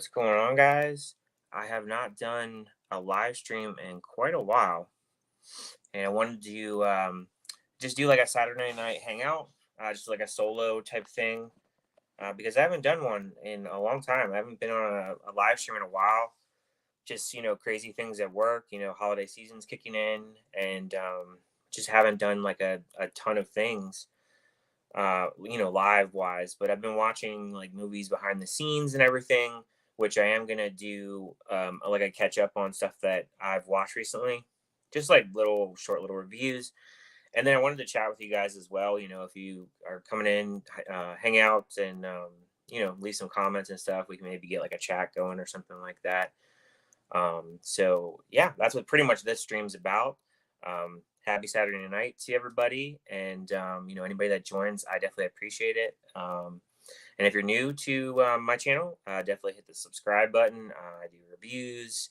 What's going on, guys? I have not done a live stream in quite a while, and I wanted to just do like a Saturday night hangout, just like a solo type thing, because I haven't done one in a long time. I haven't been on a live stream in a while. Just crazy things at work. Holiday season's kicking in, and just haven't done like a ton of things live wise, but I've been watching like movies behind the scenes and everything, which I am gonna do like a catch up on stuff that I've watched recently, just like little reviews. And then I wanted to chat with you guys as well. If you are coming in, hang out and leave some comments and stuff. We can maybe get like a chat going or something like that. So yeah, that's what pretty much this stream's about. Happy Saturday night to everybody, and anybody that joins, I definitely appreciate it. And if you're new to my channel, definitely hit the subscribe button. I do reviews,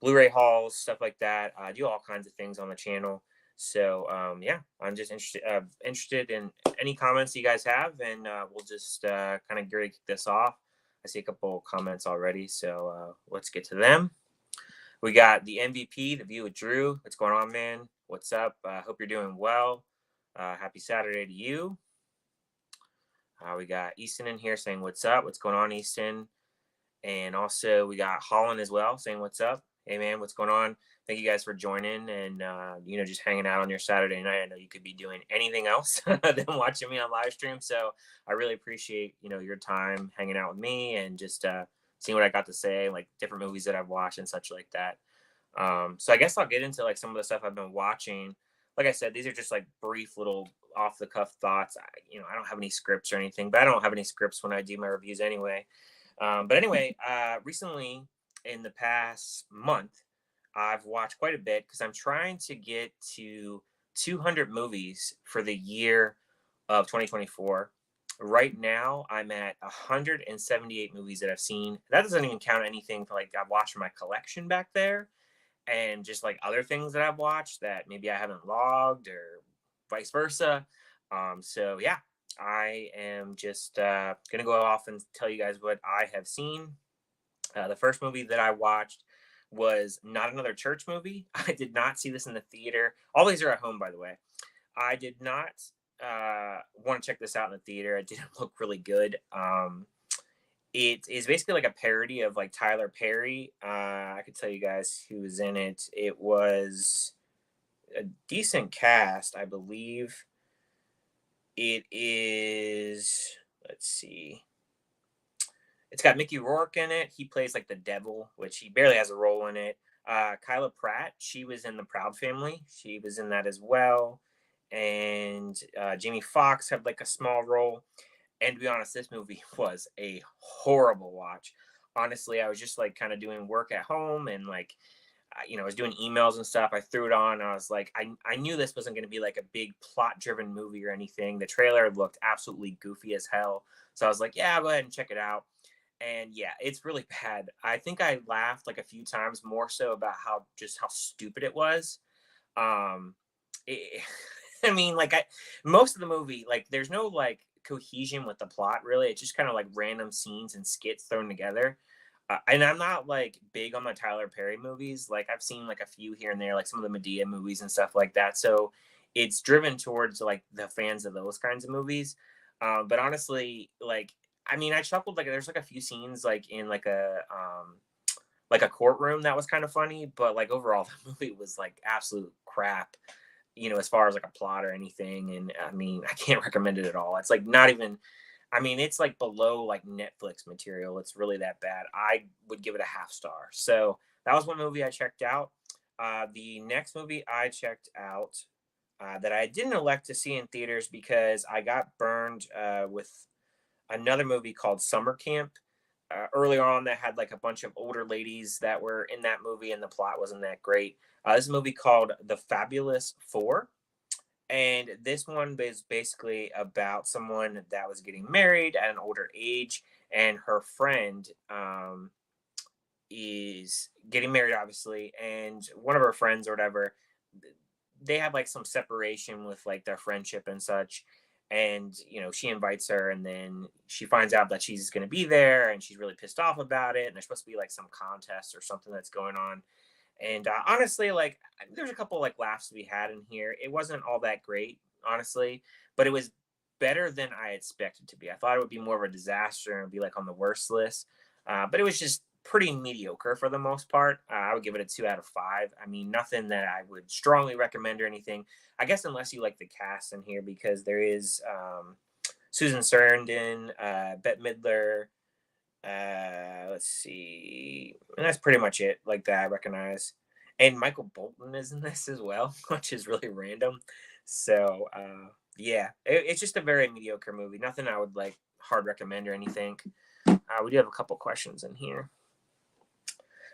Blu-ray hauls, stuff like that. I do all kinds of things on the channel. So yeah, I'm just interested in any comments you guys have, and we'll just kind of kick this off. I see a couple comments already, so let's get to them. We got the MVP, The View with Drew. What's going on, man? What's up? Hope you're doing well. Happy Saturday to you. We got Easton in here saying, what's up? What's going on, Easton? And also we got Holland as well saying, what's up? Hey, man, what's going on? Thank you guys for joining and, just hanging out on your Saturday night. I know you could be doing anything else than watching me on live stream. So I really appreciate, your time hanging out with me and just seeing what I got to say, like different movies that I've watched and such like that. So I guess I'll get into like some of the stuff I've been watching. Like I said, these are just like brief little off the cuff thoughts. I don't have any scripts or anything, but I don't have any scripts when I do my reviews anyway. But anyway, recently in the past month, I've watched quite a bit because I'm trying to get to 200 movies for the year of 2024. Right now, I'm at 178 movies that I've seen. That doesn't even count anything for like I've watched from my collection back there and just like other things that I've watched that maybe I haven't logged or vice versa. So yeah, I am just gonna go off and tell you guys what I have seen. The first movie that I watched was Not Another Church Movie. I did not see this in the theater. All these are at home, by the way. I did not want to check this out in the theater. It didn't look really good. It is basically like a parody of like Tyler Perry. I could tell you guys who was in it. It was a decent cast, I believe. It is, let's see. It's got Mickey Rourke in it. He plays like the devil, which he barely has a role in it. Kyla Pratt, she was in The Proud Family. She was in that as well. And Jamie Foxx had like a small role. And to be honest, this movie was a horrible watch. Honestly, I was just like kind of doing work at home and like, I was doing emails and stuff. I threw it on. I was like, I knew this wasn't going to be like a big plot driven movie or anything. The trailer looked absolutely goofy as hell. So I was like, yeah, I'll go ahead and check it out. And yeah, it's really bad. I think I laughed like a few times more so about how stupid it was. Um, it, I mean, like most of the movie, like there's no like cohesion with the plot really. It's just kind of like random scenes and skits thrown together. And I'm not like big on the Tyler Perry movies. Like I've seen like a few here and there, like some of the Medea movies and stuff like that. So it's driven towards like the fans of those kinds of movies. But honestly, like I mean, I chuckled like there's like a few scenes like in like a courtroom that was kind of funny, but like overall the movie was like absolute crap, as far as like a plot or anything. And I mean, I can't recommend it at all. It's like not even I mean, it's like below like Netflix material. It's really that bad. I would give it a half star. So that was one movie I checked out. The next movie I checked out that I didn't elect to see in theaters because I got burned with another movie called Summer Camp. Earlier on, that had like a bunch of older ladies that were in that movie, and the plot wasn't that great. This is a movie called The Fabulous Four. And this one is basically about someone that was getting married at an older age, and her friend is getting married, obviously. And one of her friends or whatever, they had like some separation with like their friendship and such. And she invites her, and then she finds out that she's going to be there, and she's really pissed off about it. And there's supposed to be like some contest or something that's going on. And honestly, like there's a couple like laughs to be had in here. It wasn't all that great, honestly, but it was better than I expected to be. I thought it would be more of a disaster and be like on the worst list, but it was just pretty mediocre for the most part. I would give it a 2 out of 5. I mean, nothing that I would strongly recommend or anything. I guess unless you like the cast in here, because there is Susan Sarandon, Bette Midler. Let's see, and that's pretty much it. Like that I recognize, and Michael Bolton is in this as well, which is really random. So yeah, it's just a very mediocre movie. Nothing I would like hard recommend or anything. We do have a couple questions in here.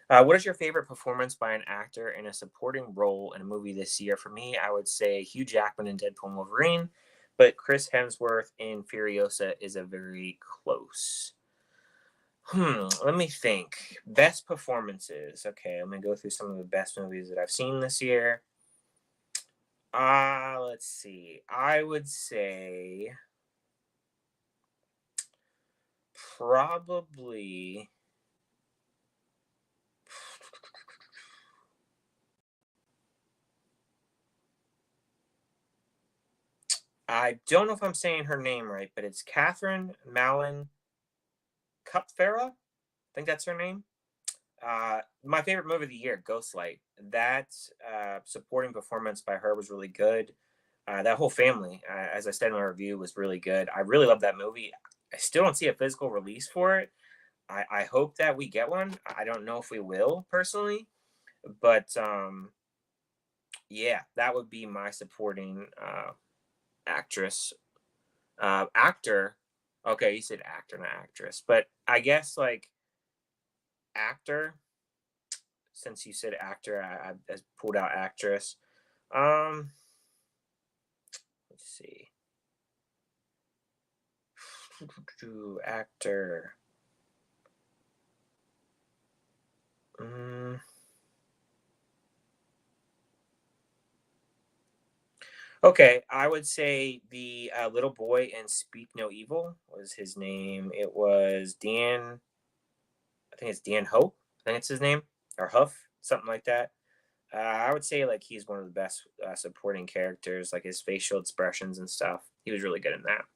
What is your favorite performance by an actor in a supporting role in a movie this year? For me, I would say Hugh Jackman in Deadpool and Wolverine, but Chris Hemsworth in Furiosa is a very close. Let me think. Best performances. Okay, let me go through some of the best movies that I've seen this year. Let's see. I would say probably I don't know if I'm saying her name right, but it's Catherine Malin Cupfera. I think that's her name. My favorite movie of the year, Ghostlight. That supporting performance by her was really good. That whole family, as I said in my review, was really good. I really love that movie. I still don't see a physical release for it. I hope that we get one. I don't know if we will personally, but yeah, that would be my supporting actress. Actor. Okay, you said actor, not actress, but I guess like actor. Since you said actor, I pulled out actress. Um, let's see. Actor. Mm. Okay, I would say the little boy in Speak No Evil was his name. It was Dan. I think it's Dan Hope. I think it's his name, or Huff, something like that. I would say like he's one of the best supporting characters, like his facial expressions and stuff. He was really good in that.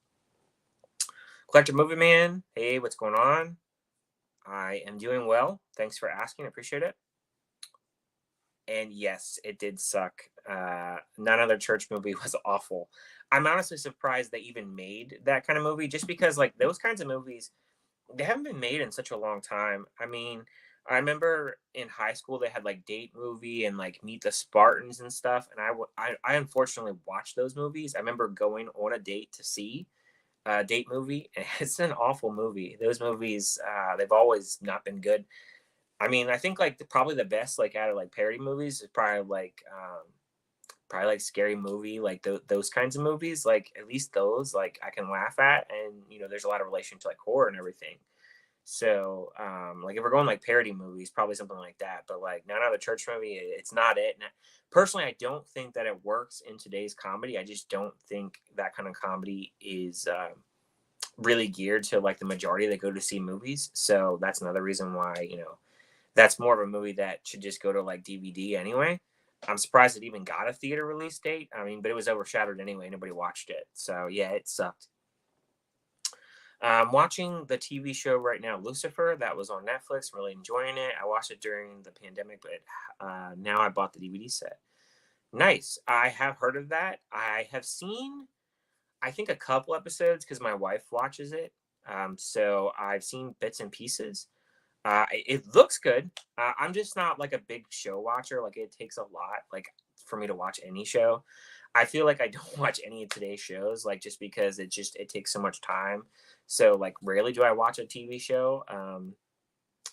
Collector Movie Man, hey, what's going on? I am doing well. Thanks for asking. I appreciate it. And yes, it did suck. None other church movie was awful. I'm honestly surprised they even made that kind of movie, just because like those kinds of movies, they haven't been made in such a long time. I mean, I remember in high school they had like Date Movie and like Meet the Spartans and stuff, and I unfortunately watched those movies. I remember going on a date to see a Date Movie, and it's an awful movie. Those movies, they've always not been good. I mean, I think like probably the best like out of like parody movies is probably like Scary Movie, like those kinds of movies. Like at least those like I can laugh at, and there's a lot of relation to like horror and everything. So like if we're going like parody movies, probably something like that. But like not out of church movie, it's not it. And personally, I don't think that it works in today's comedy. I just don't think that kind of comedy is really geared to like the majority that go to see movies. So that's another reason why that's more of a movie that should just go to like DVD anyway. I'm surprised it even got a theater release date. I mean, but it was overshadowed anyway. Nobody watched it. So yeah, it sucked. I'm watching the TV show right now, Lucifer. That was on Netflix. I'm really enjoying it. I watched it during the pandemic, but now I bought the DVD set. Nice. I have heard of that. I have seen, I think, a couple episodes because my wife watches it. So I've seen bits and pieces. It looks good. I'm just not like a big show watcher. Like it takes a lot, like for me to watch any show. I feel like I don't watch any of today's shows, like just because it takes so much time. So like rarely do I watch a TV show.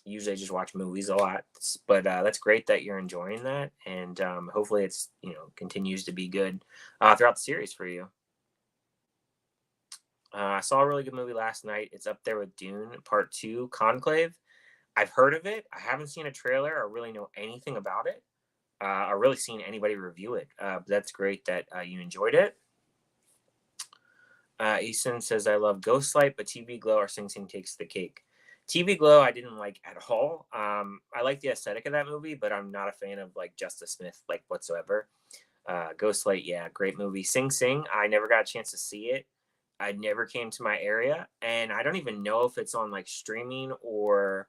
Usually I just watch movies a lot. But that's great that you're enjoying that, and hopefully it's continues to be good throughout the series for you. I saw a really good movie last night. It's up there with Dune Part Two, Conclave. I've heard of it. I haven't seen a trailer or really know anything about it. Or really seen anybody review it. But that's great that you enjoyed it. Easton says, I love Ghostlight, but TV Glow or Sing Sing takes the cake. TV Glow, I didn't like at all. I like the aesthetic of that movie, but I'm not a fan of like Justice Smith, like whatsoever. Ghostlight, yeah, great movie. Sing Sing, I never got a chance to see it. I never came to my area, and I don't even know if it's on like streaming or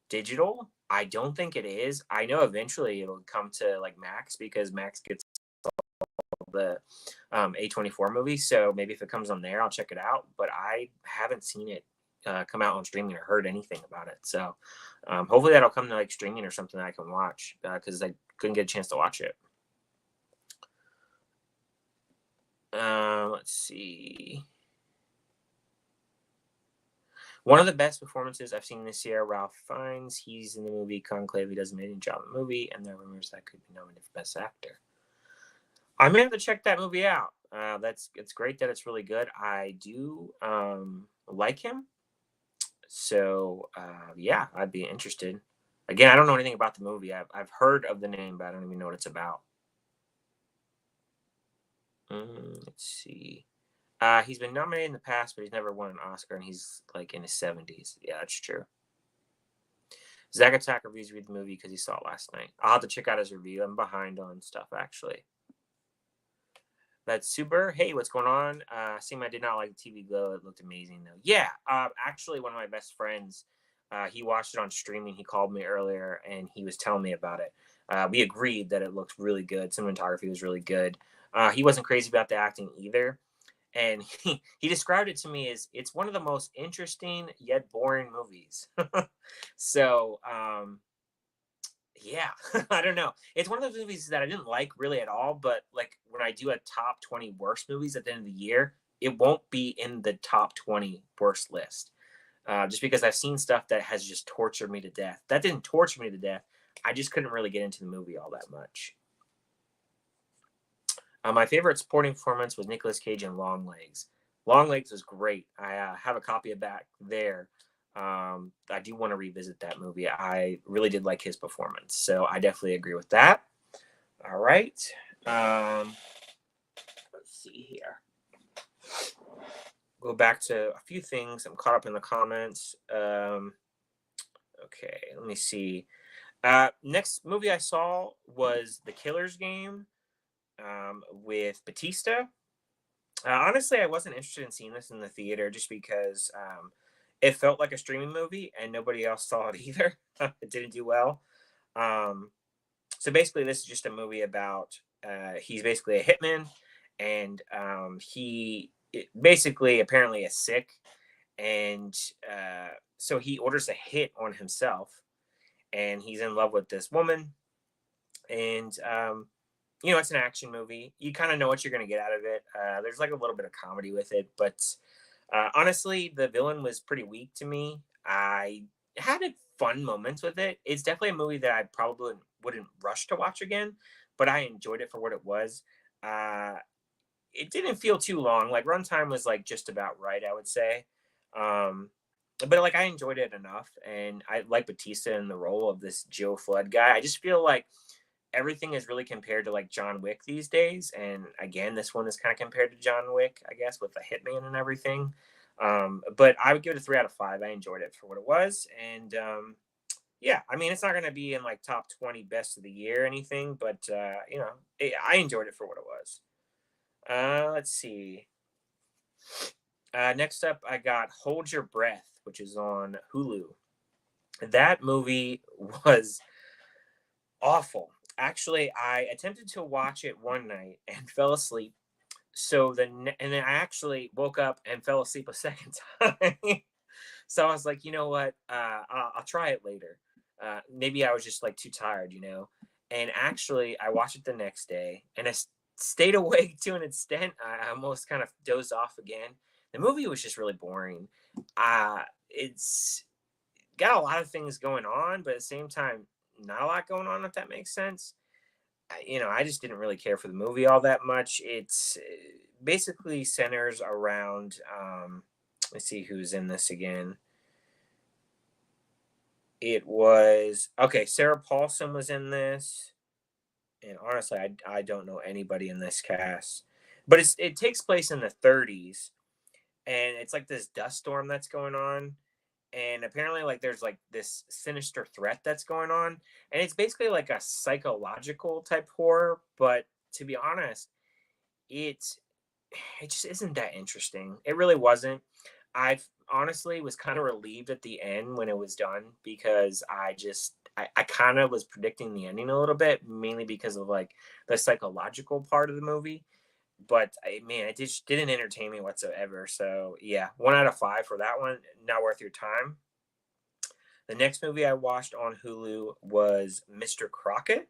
digital. I don't think it is. I know eventually it'll come to like Max because Max gets the A24 movie. So maybe if it comes on there, I'll check it out. But I haven't seen it come out on streaming or heard anything about it. So hopefully that'll come to like streaming or something that I can watch because I couldn't get a chance to watch it. Let's see. One of the best performances I've seen this year, Ralph Fiennes. He's in the movie Conclave. He does an amazing job in the movie, and there are rumors that could be nominated for Best Actor. I may have to check that movie out. It's great that it's really good. I do like him, so yeah, I'd be interested. Again, I don't know anything about the movie. I've heard of the name, but I don't even know what it's about. Let's see. He's been nominated in the past, but he's never won an Oscar, and he's like in his 70s. Yeah, that's true. Zach Attack reviews read the movie because he saw it last night. I'll have to check out his review. I'm behind on stuff actually. That's super. Hey, what's going on? Seem I did not like the TV Glow. It looked amazing though. Yeah, actually, one of my best friends, he watched it on streaming. He called me earlier and he was telling me about it. We agreed that it looked really good. Cinematography was really good. He wasn't crazy about the acting either. And he described it to me as it's one of the most interesting yet boring movies. So, yeah, I don't know. It's one of those movies that I didn't like really at all, but like when I do a top 20 worst movies at the end of the year, it won't be in the top 20 worst list. Just because I've seen stuff that has just tortured me to death. That didn't torture me to death. I just couldn't really get into the movie all that much. My favorite supporting performance was Nicolas Cage in Long Legs. Long Legs was great. I have a copy of that there. I do want to revisit that movie. I really did like his performance, so I definitely agree with that. All right. Let's see here. Go back to a few things. I'm caught up in the comments. Okay, let me see. Next movie I saw was The Killer's Game with Batista. Honestly, I wasn't interested in seeing this in the theater just because it felt like a streaming movie and nobody else saw it either. It didn't do well. So basically, this is just a movie about he's basically a hitman, and he basically apparently is sick, and so he orders a hit on himself, and he's in love with this woman, and it's an action movie. You kind of know what you're going to get out of it. There's like a little bit of comedy with it, but honestly, the villain was pretty weak to me. I had fun moments with it. It's definitely a movie that I probably wouldn't rush to watch again, but I enjoyed it for what it was. It didn't feel too long. Like runtime was like just about right, I would say. But like I enjoyed it enough, and I like Batista in the role of this Joe Flood guy. I just feel like everything is really compared to like John Wick these days, and again, this one is kind of compared to John Wick, I guess, with the hitman and everything. But I would give it a 3 out of 5. I enjoyed it for what it was, and yeah, I mean, it's not going to be in like top 20 best of the year or anything, but I enjoyed it for what it was. Let's see. Next up, I got Hold Your Breath, which is on Hulu. That movie was awful. Actually, I attempted to watch it one night and fell asleep. And then I actually woke up and fell asleep a second time. So I was like, you know what? I'll try it later. Maybe I was just like too tired, And actually, I watched it the next day, and I stayed awake to an extent. I almost kind of dozed off again. The movie was just really boring. It's got a lot of things going on, but at the same time, not a lot going on, if that makes sense. I just didn't really care for the movie all that much. It's basically centers around, let's see who's in this again. It was, okay, Sarah Paulson was in this. And honestly, I don't know anybody in this cast. But it takes place in the 30s. and it's like this dust storm that's going on, and apparently like there's like this sinister threat that's going on, and it's basically like a psychological type horror. But to be honest, it it just isn't that interesting. It really wasn't. I honestly was kind of relieved at the end when it was done, because I kind of was predicting the ending a little bit, mainly because of like the psychological part of the movie. But man, it just didn't entertain me whatsoever. So yeah, 1 out of 5 for that one. Not worth your time. The next movie I watched on Hulu was Mr. Crockett,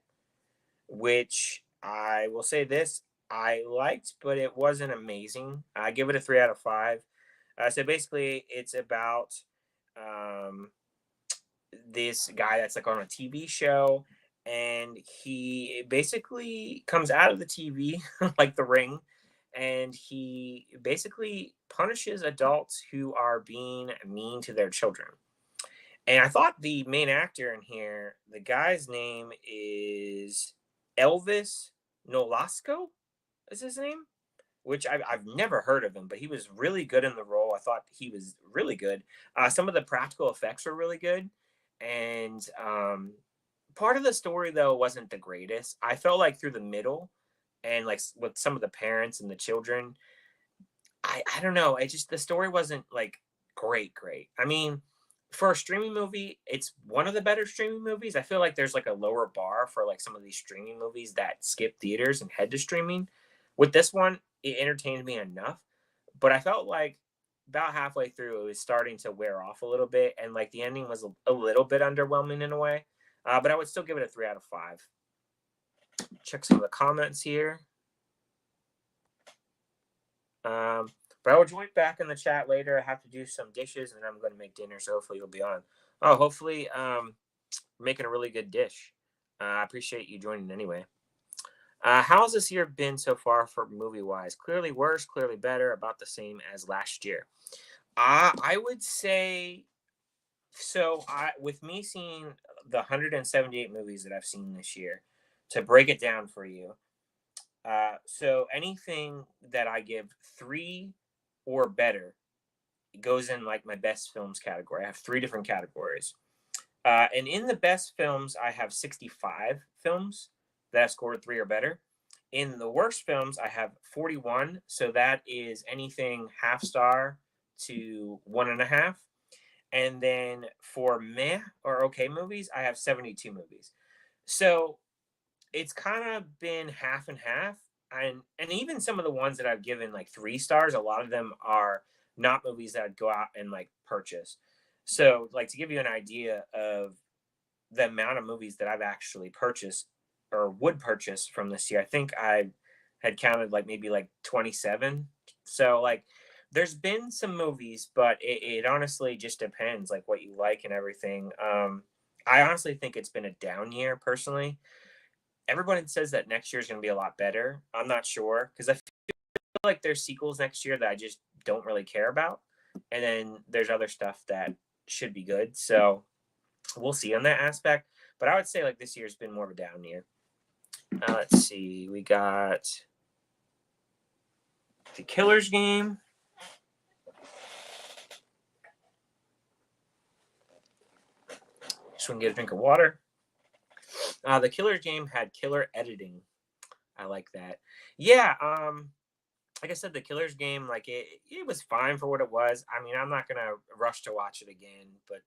which I will say this, I liked, but it wasn't amazing. I give it a 3 out of 5. So basically, it's about um, this guy that's like on a TV show, and he basically comes out of the TV like The Ring, and he basically punishes adults who are being mean to their children. And I thought the main actor in here, the guy's name is Elvis Nolasco, is his name? Which I've never heard of him, but he was really good in the role. I thought he was really good. Some of the practical effects were really good. And part of the story, though, wasn't the greatest. I felt like through the middle, and like with some of the parents and the children, I don't know. It just, the story wasn't like great. I mean, for a streaming movie, it's one of the better streaming movies. I feel like there's like a lower bar for like some of these streaming movies that skip theaters and head to streaming. With this one, it entertained me enough, but I felt like about halfway through it was starting to wear off a little bit, and like the ending was a little bit underwhelming in a way. But I would still give it a 3 out of 5. Check some of the comments here. Um, but I will join back in the chat later. I have to do some dishes, and then I'm going to make dinner. So hopefully you'll be on. Oh, hopefully, making a really good dish. I appreciate you joining anyway. How's this year been so far for movie wise? Clearly worse, clearly better, about the same as last year. I would say so. With me seeing the 178 movies that I've seen this year, to break it down for you. So anything that I give 3 or better goes in like my best films category. I have 3 different categories. And in the best films, I have 65 films that have scored 3 or better. In the worst films, I have 41. So that is anything half star to 1.5. And then for meh or okay movies, I have 72 movies. So it's kind of been half and half. And even some of the ones that I've given like 3 stars, a lot of them are not movies that I'd go out and like purchase. So like, to give you an idea of the amount of movies that I've actually purchased or would purchase from this year, I think I had counted like maybe like 27. So like, there's been some movies, but it honestly just depends like what you like and everything. I honestly think it's been a down year personally. Everyone says that next year is going to be a lot better. I'm not sure, because I feel like there's sequels next year that I just don't really care about, and then there's other stuff that should be good. So we'll see on that aspect. But I would say like this year's been more of a down year. Let's see. We got the Killers Game. Just want to get a drink of water. The Killers Game had killer editing. I like that. Yeah. Like I said, the Killers Game, like it was fine for what it was. I mean, I'm not gonna rush to watch it again, but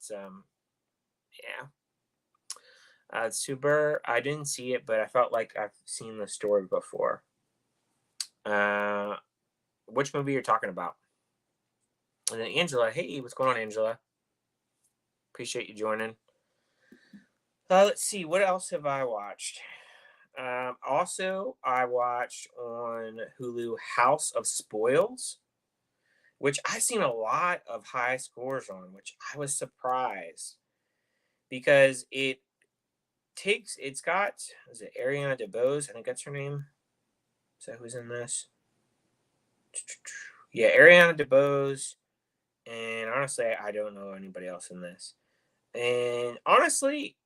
yeah. Super. I didn't see it, but I felt like I've seen the story before. Which movie you're talking about? And then Angela, hey, what's going on, Angela? Appreciate you joining. Let's see, what else have I watched? Also, I watched on Hulu House of Spoils, which I've seen a lot of high scores on, which I was surprised, because it's got, is it Ariana DeBose? I think that's her name. Is that who's in this? Yeah, Ariana DeBose. And honestly, I don't know anybody else in this. And honestly,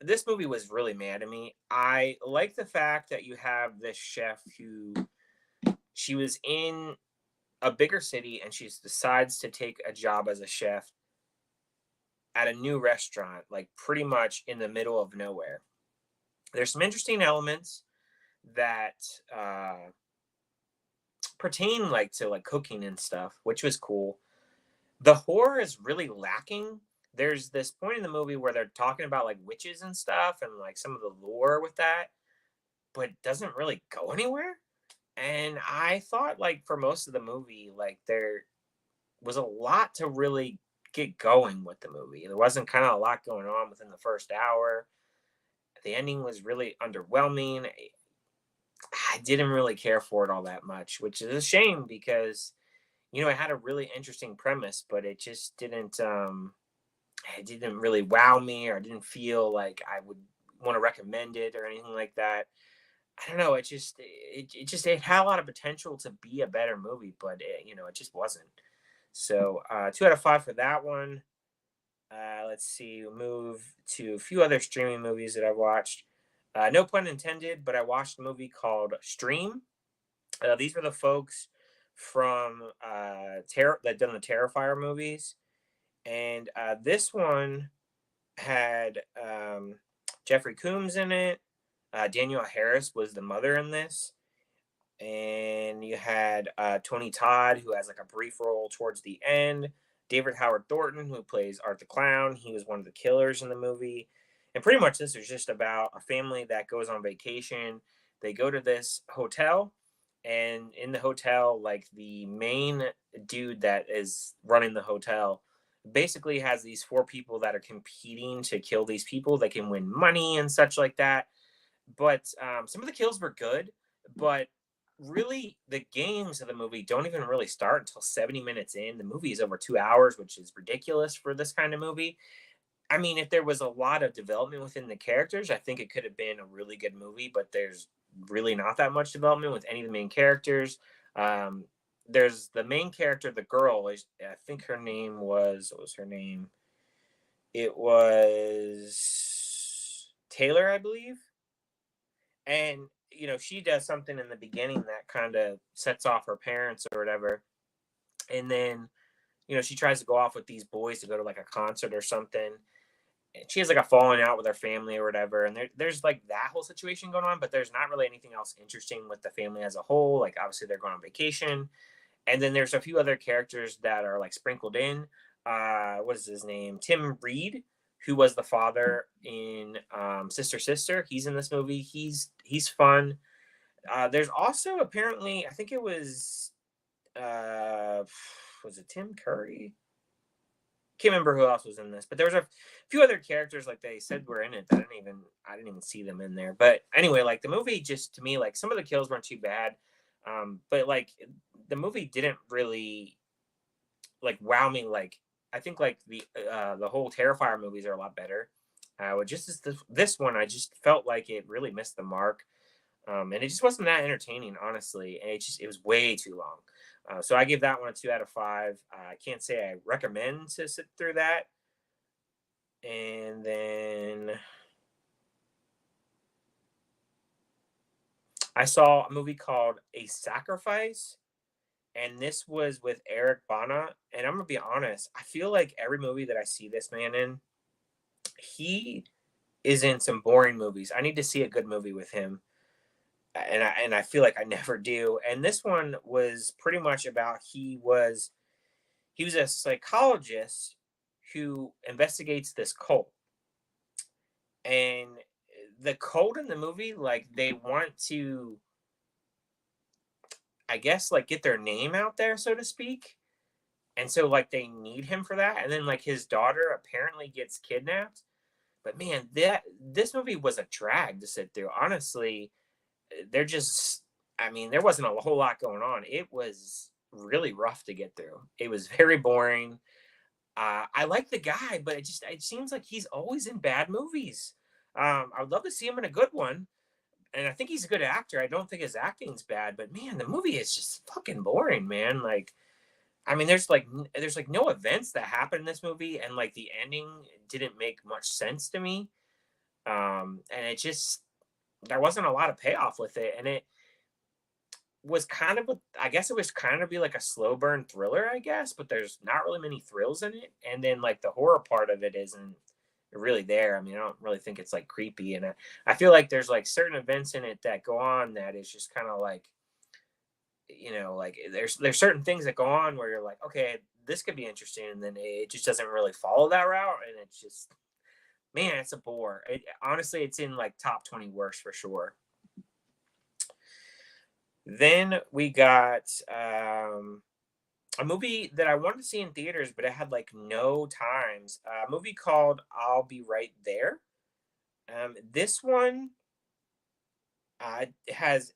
this movie was really mad at me. I like the fact that you have this chef who, she was in a bigger city, and she decides to take a job as a chef at a new restaurant, like pretty much in the middle of nowhere. There's some interesting elements that pertain like to like cooking and stuff, which was cool. The horror is really lacking. There's this point in the movie where they're talking about like witches and stuff and like some of the lore with that, but it doesn't really go anywhere. And I thought like for most of the movie, like there was a lot to really get going with the movie. There wasn't kind of a lot going on within the first hour. The ending was really underwhelming. I didn't really care for it all that much, which is a shame because it had a really interesting premise, but it didn't really wow me, or I didn't feel like I would want to recommend it or anything like that. I don't know. It had a lot of potential to be a better movie, but it just wasn't. So 2 out of 5 for that one. Let's see. We'll move to a few other streaming movies that I've watched. No pun intended, but I watched a movie called Stream. These were the folks from that done the Terrifier movies, and this one had Jeffrey Combs in it. Danielle Harris was the mother in this, and you had Tony Todd, who has like a brief role towards the end. David Howard Thornton, who plays Art the Clown, he was one of the killers in the movie. And pretty much this is just about a family that goes on vacation. They go to this hotel, and in the hotel, like the main dude that is running the hotel basically has these 4 people that are competing to kill these people. They can win money and such like that. But some of the kills were good, but really the games of the movie don't even really start until 70 minutes in. The movie is over 2 hours, which is ridiculous for this kind of movie. I mean, if there was a lot of development within the characters, I think it could have been a really good movie, but there's really not that much development with any of the main characters. Um, there's the main character, the girl, I think her name was, what was her name? It was Taylor, I believe. And she does something in the beginning that kind of sets off her parents or whatever, and then she tries to go off with these boys to go to like a concert or something, and she has like a falling out with her family or whatever, and there's like that whole situation going on, but there's not really anything else interesting with the family as a whole. Like obviously they're going on vacation, and then there's a few other characters that are like sprinkled in. What is his name? Tim Reed, who was the father in Sister Sister. He's in this movie. He's fun. There's also apparently, I think it was it Tim Curry? Can't remember who else was in this, but there was a few other characters like they said were in it that I didn't even see them in there. But anyway, like the movie just to me, like some of the kills weren't too bad, but like the movie didn't really like wow me. Like I think like the whole Terrifier movies are a lot better. Just this one, I just felt like it really missed the mark, and it just wasn't that entertaining, honestly. And it was way too long. So I give that one a 2 out of 5. I can't say I recommend to sit through that. And then I saw a movie called A Sacrifice, and this was with Eric Bana. And I'm gonna be honest, I feel like every movie that I see this man in, he is in some boring movies. I need to see a good movie with him, and I feel like I never do. And this one was pretty much about he was a psychologist who investigates this cult, and the cult in the movie, like they want to, I guess, like get their name out there, so to speak. And so like they need him for that, and then like his daughter apparently gets kidnapped. But man, this movie was a drag to sit through. Honestly, they're just, I mean, there wasn't a whole lot going on. It was really rough to get through. It was very boring. I like the guy, but it seems like he's always in bad movies. I would love to see him in a good one, and I think he's a good actor. I don't think his acting's bad, but man, the movie is just fucking boring, man. Like, I mean, there's like no events that happen in this movie, and like the ending didn't make much sense to me. And it just there wasn't a lot of payoff with it, and was kind of I guess it was kind of be like a slow burn thriller, I guess, but there's not really many thrills in it. And then like the horror part of it isn't really there. I mean, I don't really think it's like creepy, and I feel like there's like certain events in it that go on that is just kind of like, like there's certain things that go on where you're like, okay, this could be interesting, and then it just doesn't really follow that route, and it's just, man, it's a bore. Honestly, it's in like top 20 worst for sure. Then we got a movie that I wanted to see in theaters, but I had like no times. A movie called I'll Be Right There. This one has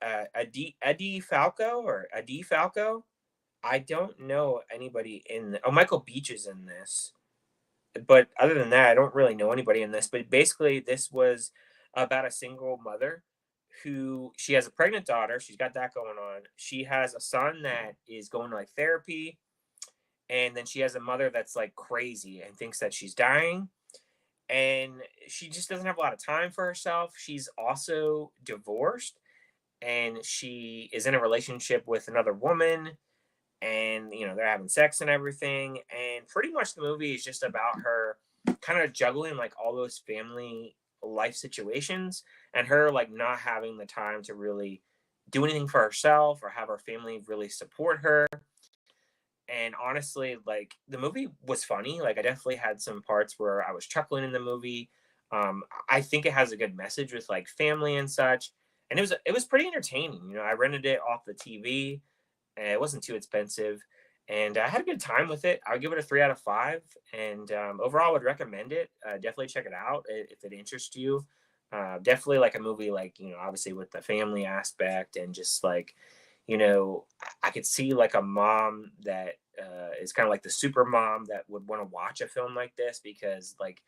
Eddie Falco or Eddie Falco. I don't know anybody in oh, Michael Beach is in this, but other than that, I don't really know anybody in this. But basically, this was about a single mother who she has a pregnant daughter. She's got that going on. She has a son that is going to like therapy, and then she has a mother that's like crazy and thinks that she's dying. And she just doesn't have a lot of time for herself. She's also divorced, and she is in a relationship with another woman, and they're having sex and everything, and pretty much the movie is just about her kind of juggling like all those family life situations, and her like not having the time to really do anything for herself or have her family really support her. And honestly, like the movie was funny. Like I definitely had some parts where I was chuckling in the movie. I think it has a good message with like family and such, and it was pretty entertaining. I rented it off the TV, and it wasn't too expensive, and I had a good time with it. I would give it a 3 out of 5, and overall, I would recommend it. Definitely check it out if it interests you. Definitely like a movie, like obviously with the family aspect, and just like I could see like a mom that is kind of like the super mom that would want to watch a film like this, because like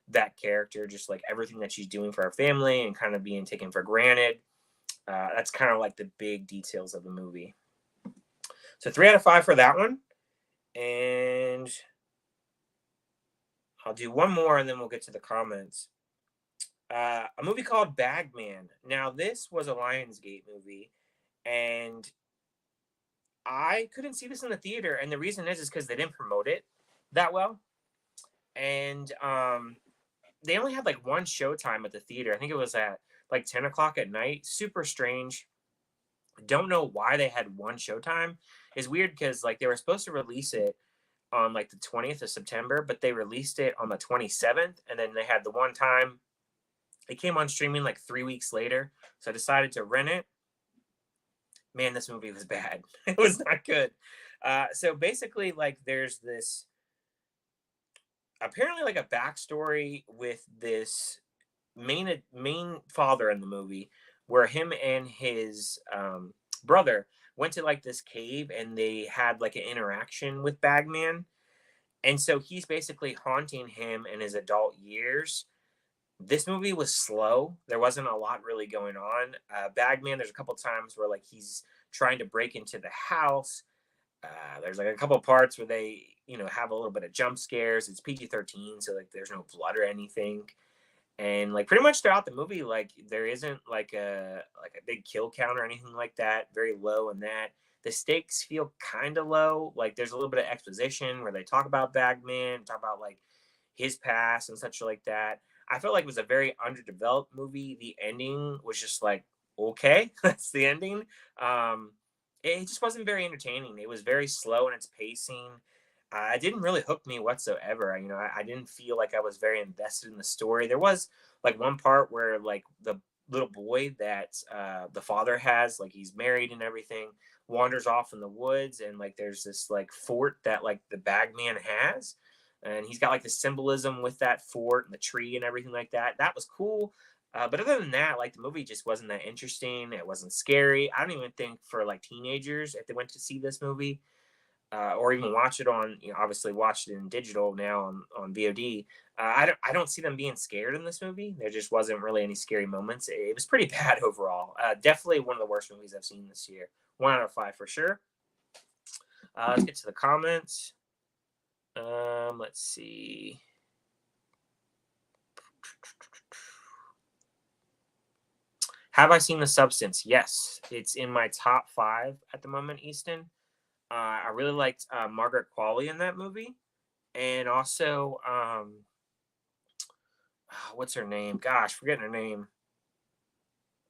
that character, just like everything that she's doing for her family and kind of being taken for granted. That's kind of like the big details of the movie. So 3 out of 5 for that one. And I'll do one more and then we'll get to the comments. A movie called Bagman. Now, this was a Lionsgate movie, and I couldn't see this in the theater. And the reason is because they didn't promote it that well. And they only had like one showtime at the theater. I think it was at like 10 o'clock at night. Super strange. Don't know why they had one showtime. It's weird because like they were supposed to release it on like the 20th of September, but they released it on the 27th, and then they had the one time it came on streaming like 3 weeks later. So I decided to rent it. Man, this movie was bad. It was not good. So basically, like there's this apparently like a backstory with this main father in the movie, where him and his brother went to like this cave, and they had like an interaction with Bagman. And so he's basically haunting him in his adult years. This movie was slow. There wasn't a lot really going on. Bagman, there's a couple times where like he's trying to break into the house. There's like a couple parts where they, have a little bit of jump scares. It's PG-13, so like there's no blood or anything. And like pretty much throughout the movie, like there isn't like a big kill count or anything like that. Very low in that. The stakes feel kind of low. Like there's a little bit of exposition where they talk about Bagman, talk about like his past and such like that. I felt like it was a very underdeveloped movie. The ending was just like, okay, that's the ending. Um, it just wasn't very entertaining. It was very slow in its pacing. It didn't really hook me whatsoever. I didn't feel like I was very invested in the story. There was like one part where like the little boy that the father has, like he's married and everything, wanders off in the woods, and like there's this like fort that like the Bagman has, and he's got like the symbolism with that fort and the tree and everything like that. That was cool. But other than that, like the movie just wasn't that interesting. It wasn't scary. I don't even think for like teenagers, if they went to see this movie, or even watch it on, obviously watch it in digital now on VOD. I don't see them being scared in this movie. There just wasn't really any scary moments. It was pretty bad overall. Definitely one of the worst movies I've seen this year. 1 out of 5 for sure. Let's get to the comments. Let's see. Have I seen The Substance? Yes, it's in my top 5 at the moment, Easton. I really liked Margaret Qualley in that movie, and also what's her name? Gosh, forgetting her name.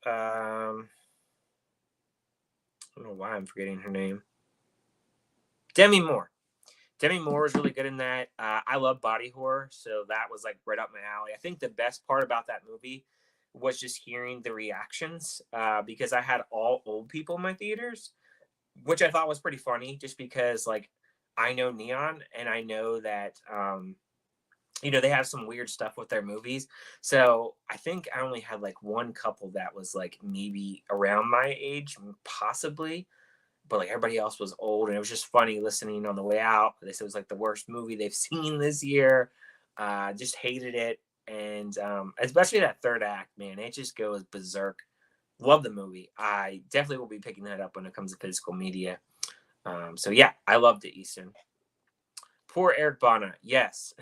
I don't know why I'm forgetting her name. Demi Moore. Demi Moore was really good in that. I love body horror, so that was like right up my alley. I think the best part about that movie was just hearing the reactions because I had all old people in my theaters, which I thought was pretty funny just because like I know Neon and I know that they have some weird stuff with their movies. So I think I only had like one couple that was like maybe around my age, possibly, but like everybody else was old, and it was just funny listening on the way out. They said it was like the worst movie they've seen this year. Just hated it, and especially that third act, man, it just goes berserk. Love the movie. I definitely will be picking that up when it comes to physical media. So yeah, I loved it, Easton. Poor Eric Bana. Yes.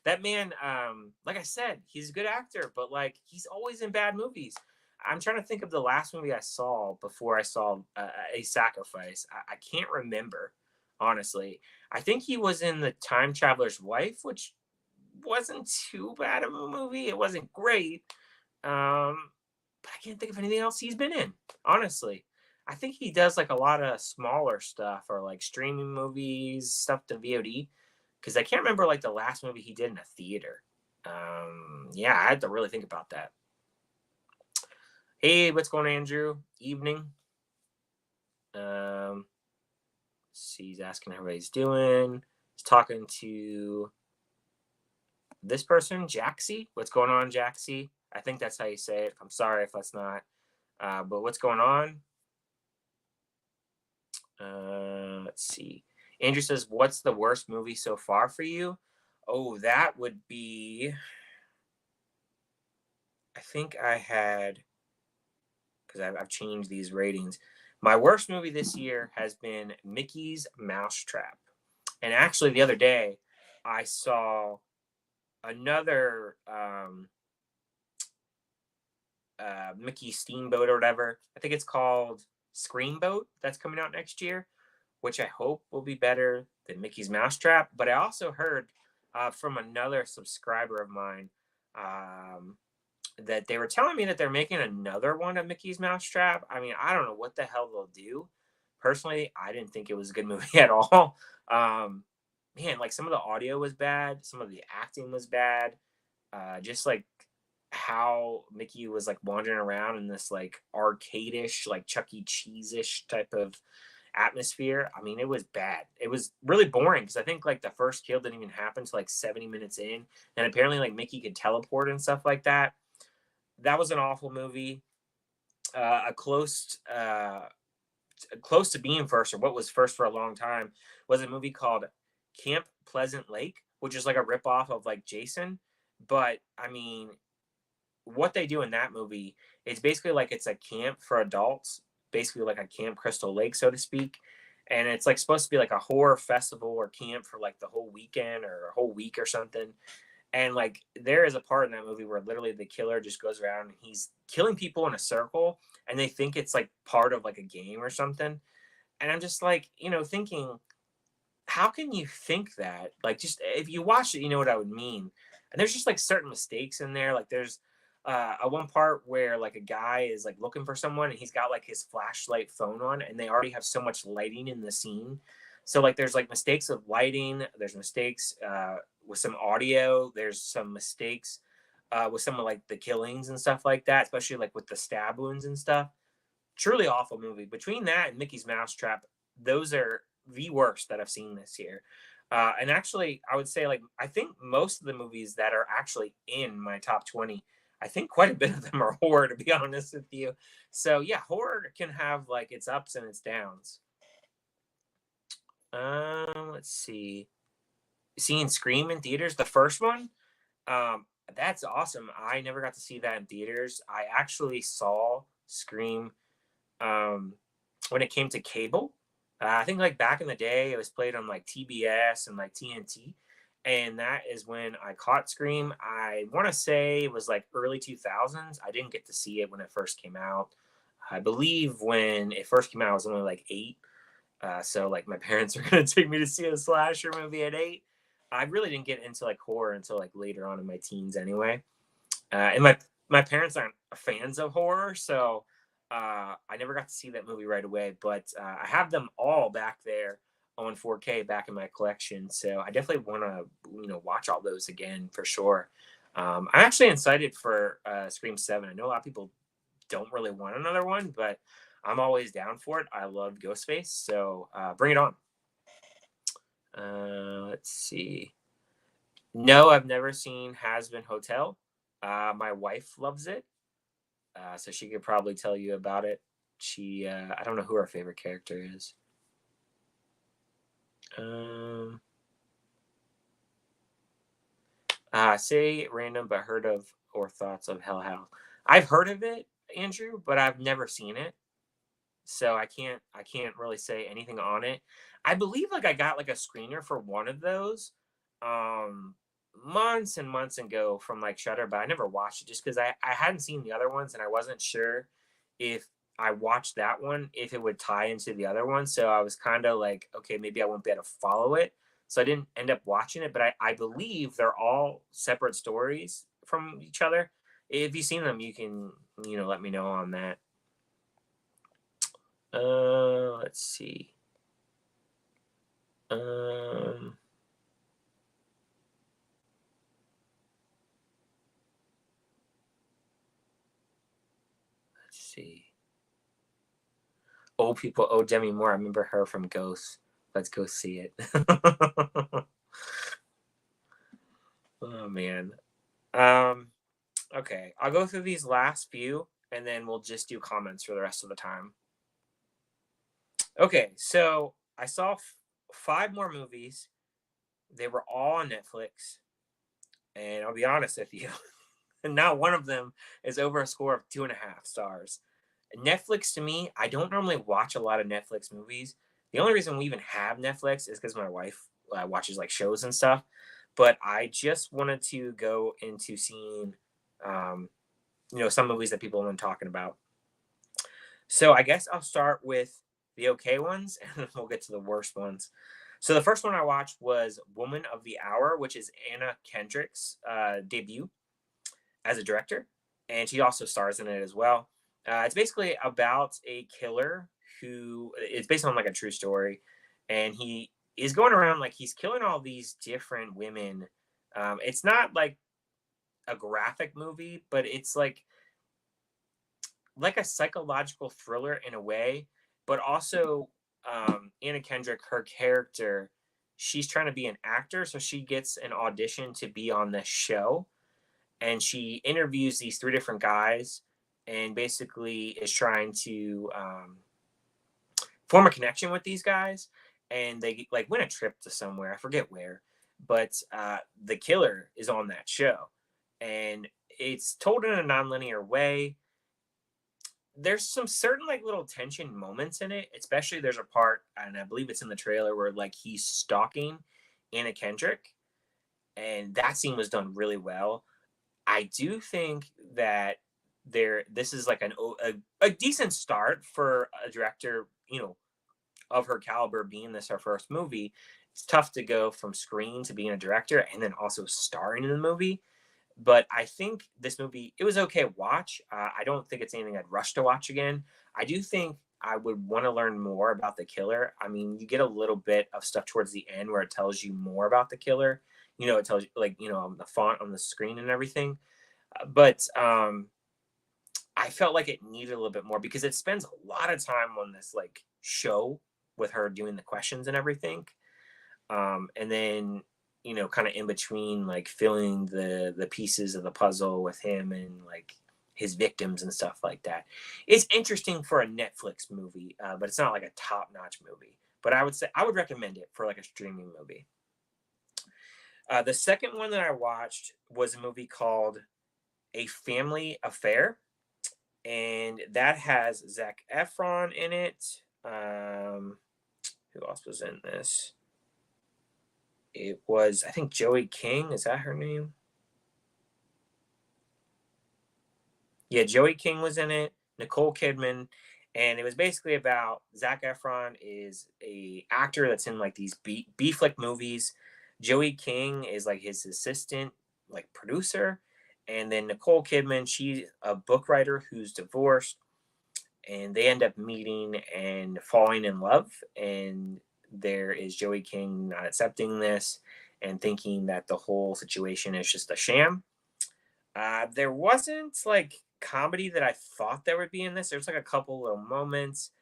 That man, like I said, he's a good actor, but like he's always in bad movies. I'm trying to think of the last movie I saw before I saw A Sacrifice. I can't remember, honestly. I think he was in The Time Traveler's Wife, which wasn't too bad of a movie. It wasn't great. But I can't think of anything else he's been in, honestly. I think he does like a lot of smaller stuff or like streaming movies, stuff to VOD. Because I can't remember like the last movie he did in a theater. Yeah, I had to really think about that. Hey, what's going on, Andrew? Evening. See, he's asking how everybody's doing. He's talking to this person, Jaxie. What's going on, Jaxie? I think that's how you say it. I'm sorry if that's not. But what's going on? Let's see. Andrew says, "What's the worst movie so far for you?" Oh, that would be. I think I had because I've changed these ratings. My worst movie this year has been Mickey's Mousetrap, and actually the other day I saw another Mickey Steamboat or whatever. I think it's called Screamboat. That's coming out next year, which I hope will be better than Mickey's Mousetrap. But I also heard from another subscriber of mine that they were telling me that they're making another one of Mickey's Mousetrap. I mean, I don't know what the hell they'll do. Personally, I didn't think it was a good movie at all. Man, like some of the audio was bad, some of the acting was bad. Just like how Mickey was like wandering around in this like arcade-ish, like Chuck E. Cheese-ish type of atmosphere. I mean, it was bad. It was really boring because I think like the first kill didn't even happen until like 70 minutes in, and apparently like Mickey could teleport and stuff like that. That was an awful movie. Close to being first, or what was first for a long time, was a movie called Camp Pleasant Lake, which is like a ripoff of like Jason. But I mean, what they do in that movie is basically like it's a camp for adults, basically like a Camp Crystal Lake, so to speak. And it's like supposed to be like a horror festival or camp for like the whole weekend or a whole week or something. And like there is a part in that movie where literally the killer just goes around and he's killing people in a circle and they think it's like part of like a game or something. And I'm just like, thinking, how can you think that? Like, just if you watch it, you know what I would mean. And there's just like certain mistakes in there. Like, there's a one part where like a guy is like looking for someone and he's got like his flashlight phone on, and they already have so much lighting in the scene. So like, there's like mistakes of lighting. There's mistakes with some audio. There's some mistakes with some of like the killings and stuff like that, especially like with the stab wounds and stuff. Truly awful movie. Between that and Mickey's Mousetrap, those are the worst that I've seen this year. And actually, I would say like I think most of the movies that are actually in my top 20, I think quite a bit of them are horror, to be honest with you. So yeah, horror can have like its ups and its downs. Let's see. Seeing Scream in theaters, the first one, that's awesome. I never got to see that in theaters. I actually saw Scream when it came to cable. I think like back in the day, it was played on like TBS and like TNT, and that is when I caught Scream. I want to say it was like early 2000s. I didn't get to see it when it first came out. I believe when it first came out, I was only like 8. So like my parents were gonna take me to see a slasher movie at 8. I really didn't get into like horror until like later on in my teens anyway. And my parents aren't fans of horror, so I never got to see that movie right away. But I have them all back there on 4K back in my collection, so I definitely want to watch all those again for sure. I'm actually excited for Scream 7. I know a lot of people don't really want another one, but I'm always down for it. I love Ghostface, so bring it on. Let's see. No, I've never seen Has Been Hotel. My wife loves it, so she could probably tell you about it. I don't know who her favorite character is. Say random, but heard of or thoughts of Hell House. I've heard of it, Andrew, but I've never seen it, so I can't really say anything on it. I believe like I got like a screener for one of those, um, months and months ago from like Shutter, but I never watched it just because I hadn't seen the other ones and I wasn't sure if I watched that one if it would tie into the other one. So I was kind of like, okay, maybe I won't be able to follow it. So I didn't end up watching it, but I believe they're all separate stories from each other. If you've seen them, you can let me know on that. Let's see. Um, let's see. Old people. Oh, Demi Moore. I remember her from Ghost. Let's go see it. Oh man. Um. Okay, I'll go through these last few, and then we'll just do comments for the rest of the time. Okay, so I saw 5 more movies. They were all on Netflix, and I'll be honest with you, not one of them is over a score of 2.5 stars. Netflix to me, I don't normally watch a lot of Netflix movies. The only reason we even have Netflix is because my wife watches like shows and stuff. But I just wanted to go into seeing, um, some movies that people have been talking about. So I guess I'll start with the okay ones, and then we'll get to the worst ones. So the first one I watched was Woman of the Hour, which is Anna Kendrick's debut as a director, and she also stars in it as well. It's basically about a killer who it's based on like a true story, and he is going around like he's killing all these different women. It's not like a graphic movie, but it's like a psychological thriller in a way, but also Anna Kendrick, her character, she's trying to be an actor, so she gets an audition to be on this show, and she interviews these 3 different guys, and basically is trying to form a connection with these guys, and they like win a trip to somewhere. I forget where, but the killer is on that show, and it's told in a nonlinear way. There's some certain like little tension moments in it, especially there's a part, and I believe it's in the trailer, where like he's stalking Anna Kendrick, and that scene was done really well. I do think that this is like a decent start for a director, of her caliber, being this her first movie. It's tough to go from screen to being a director and then also starring in the movie. But I think this movie, it was okay watch. I don't think it's anything I'd rush to watch again. I do think I would want to learn more about the killer. I mean, you get a little bit of stuff towards the end where it tells you more about the killer. It tells you like, on the font on the screen and everything. But I felt like it needed a little bit more because it spends a lot of time on this like show with her doing the questions and everything. And then kind of in between, like filling the pieces of the puzzle with him and like his victims and stuff like that. It's interesting for a Netflix movie, but it's not like a top notch movie. But I would say I would recommend it for like a streaming movie. The second one that I watched was a movie called A Family Affair, and that has Zac Efron in it. Who else was in this? It was, I think, Joey King. Is that her name? Yeah, Joey King was in it, Nicole Kidman, and it was basically about Zac Efron is a actor that's in like these B flick movies. Joey King is like his assistant, like producer, and then Nicole Kidman, she's a book writer who's divorced, and they end up meeting and falling in love. And there is Joey King not accepting this and thinking that the whole situation is just a sham. There wasn't like comedy that I thought there would be in this. There's like a couple little moments.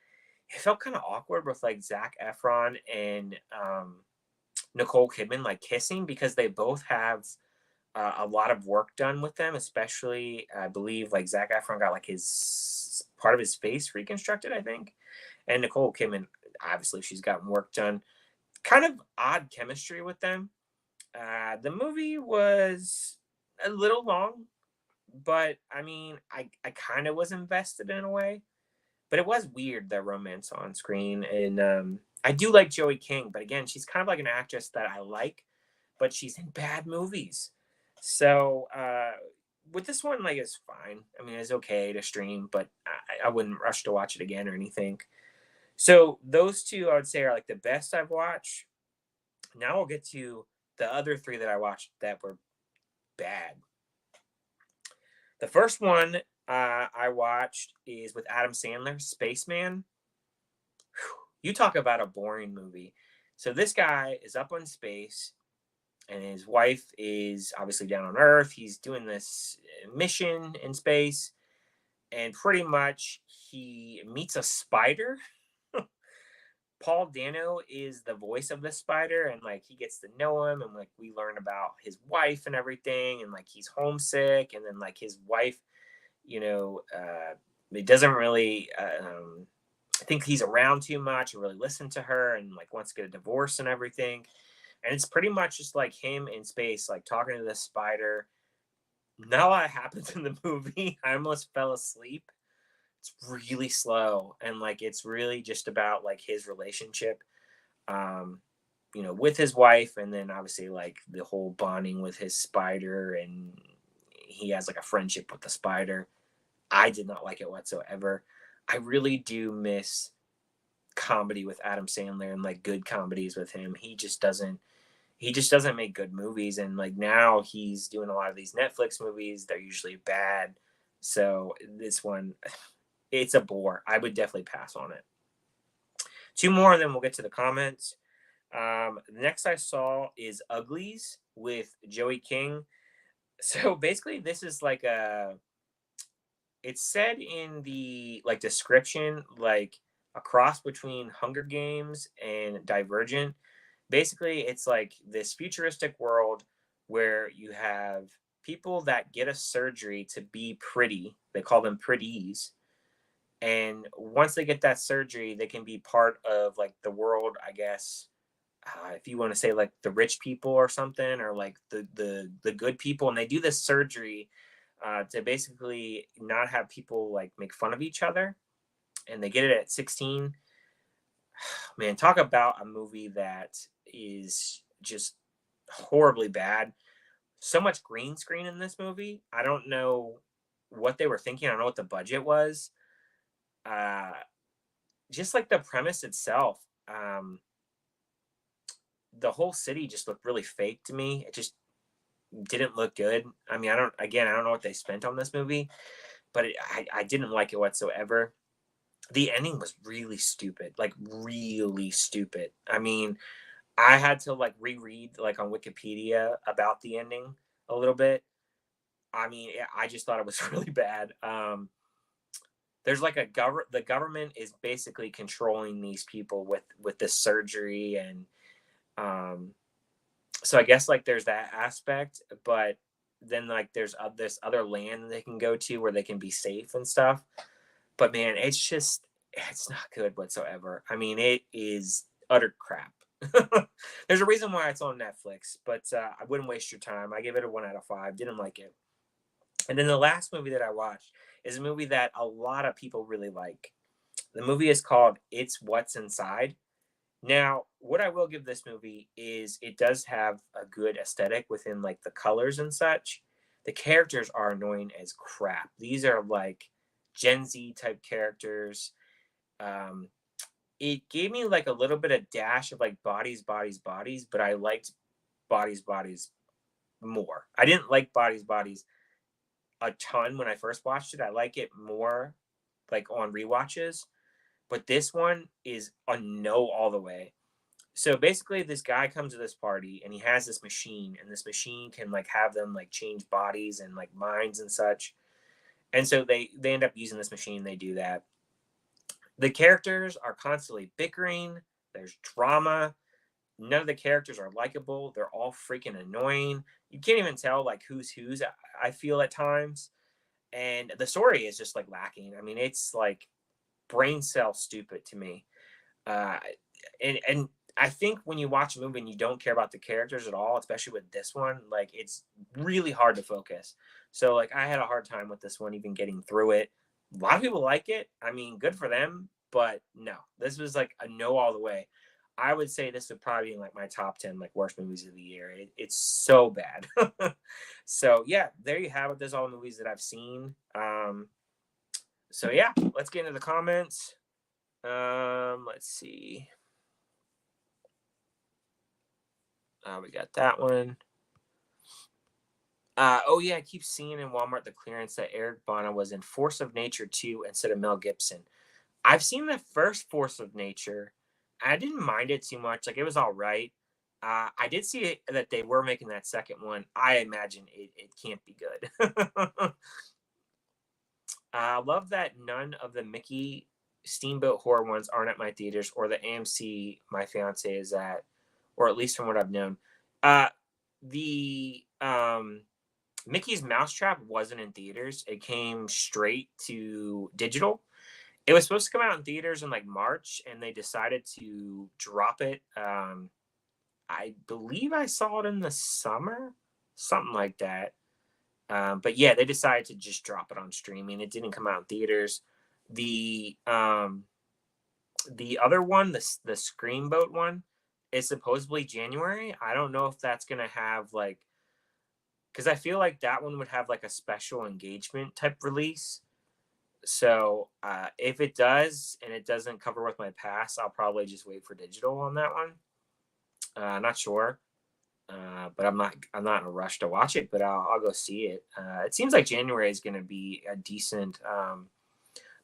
It felt kind of awkward with like Zac Efron and Nicole Kidman like kissing because they both have a lot of work done with them. Especially, I believe like Zac Efron got like his part of his face reconstructed, I think, and Nicole Kidman obviously she's gotten work done. Kind of odd chemistry with them. The movie was a little long, but I mean, I kind of was invested in a way, but it was weird the romance on screen, and I do like Joey King, but again, she's kind of like an actress that I like, but she's in bad movies. So with this one, like it's fine. I mean, it's okay to stream, but I wouldn't rush to watch it again or anything. So those two, I would say, are like the best I've watched. Now we'll get to the other three that I watched that were bad. The first one I watched is with Adam Sandler, Spaceman. You talk about a boring movie. So this guy is up on space, and his wife is obviously down on Earth. He's doing this mission in space, and pretty much he meets a spider. Paul Dano is the voice of the spider, and like he gets to know him, and like we learn about his wife and everything, and like he's homesick, and then like his wife, it doesn't really think he's around too much or really listen to her, and like wants to get a divorce and everything. And it's pretty much just like him in space, like talking to this spider. Not a lot happens in the movie. I almost fell asleep. It's really slow, and like it's really just about like his relationship, um, with his wife, and then obviously like the whole bonding with his spider, and he has like a friendship with the spider. I did not like it whatsoever. I really do miss comedy with Adam Sandler and like good comedies with him. He just doesn't make good movies, and like now he's doing a lot of these Netflix movies. They're usually bad. So this one, it's a bore. I would definitely pass on it. Two more, and then we'll get to the comments. The next I saw is Uglies with Joey King. So basically, this is like it's said in the like description like a cross between Hunger Games and Divergent. Basically, it's like this futuristic world where you have people that get a surgery to be pretty. They call them pretties. And once they get that surgery, they can be part of like the world, I guess. If you want to say like the rich people or something, or like the good people, and they do this surgery to basically not have people like make fun of each other, and they get it at 16. Man, talk about a movie that is just horribly bad. So much green screen in this movie. I don't know what they were thinking. I don't know what the budget was. Uh, just like the premise itself, the whole city just looked really fake to me. It just didn't look good. I mean, I don't know what they spent on this movie, but I didn't like it whatsoever. The ending was really stupid, like really stupid. I mean, I had to like reread like on Wikipedia about the ending a little bit. I mean, I just thought it was really bad. There's like the government is basically controlling these people with this surgery, and um, so I guess like there's that aspect, but then like there's this other land they can go to where they can be safe and stuff. But man, it's not good whatsoever. I mean, it is utter crap. There's a reason why it's on Netflix, but I wouldn't waste your time. I give it a 1 out of 5. Didn't like it. And then the last movie that I watched is a movie that a lot of people really like. The movie is called It's What's Inside. Now, what I will give this movie is it does have a good aesthetic within like the colors and such. The characters are annoying as crap. These are like Gen Z type characters. Um, it gave me like a little bit of dash of like bodies, but I liked bodies more. I didn't like bodies a ton when I first watched it. I like it more like on rewatches, but this one is a no all the way. So basically this guy comes to this party and he has this machine, and this machine can like have them like change bodies and like minds and such. And so they end up using this machine. They do that. The characters are constantly bickering. There's drama. None of the characters are likable. They're all freaking annoying. You can't even tell like who's who's. I feel at times, and the story is just like lacking. I mean, it's like brain cell stupid to me. Uh, and I think when you watch a movie and you don't care about the characters at all, especially with this one, like it's really hard to focus. So like I had a hard time with this one, even getting through it. A lot of people like it. I mean, good for them, but no, this was like a no all the way. I would say this would probably be in like my top 10 like worst movies of the year. It's so bad. So yeah, there you have it. There's all the movies that I've seen. So yeah, let's get into the comments. Let's see. We got that one. Oh yeah, I keep seeing in Walmart the clearance that Eric Bana was in Force of Nature 2 instead of Mel Gibson. I've seen the first Force of Nature. I didn't mind it too much. Like it was all right. I did see that they were making that second one. I imagine it can't be good. I love that none of the Mickey Steamboat horror ones aren't at my theaters, or the AMC my fiance is at, or at least from what I've known. Uh, the Mickey's Mousetrap wasn't in theaters. It came straight to digital. It was supposed to come out in theaters in like March, and they decided to drop it. I believe I saw it in the summer, something like that. But yeah, they decided to just drop it on streaming. It didn't come out in theaters. The the other one, the Screamboat one, is supposedly January. I don't know if that's gonna have like, because I feel like that one would have like a special engagement type release. So if it does and it doesn't cover with my pass, I'll probably just wait for digital on that one. Not sure, but I'm not in a rush to watch it. But I'll go see it. It seems like January is going to be a decent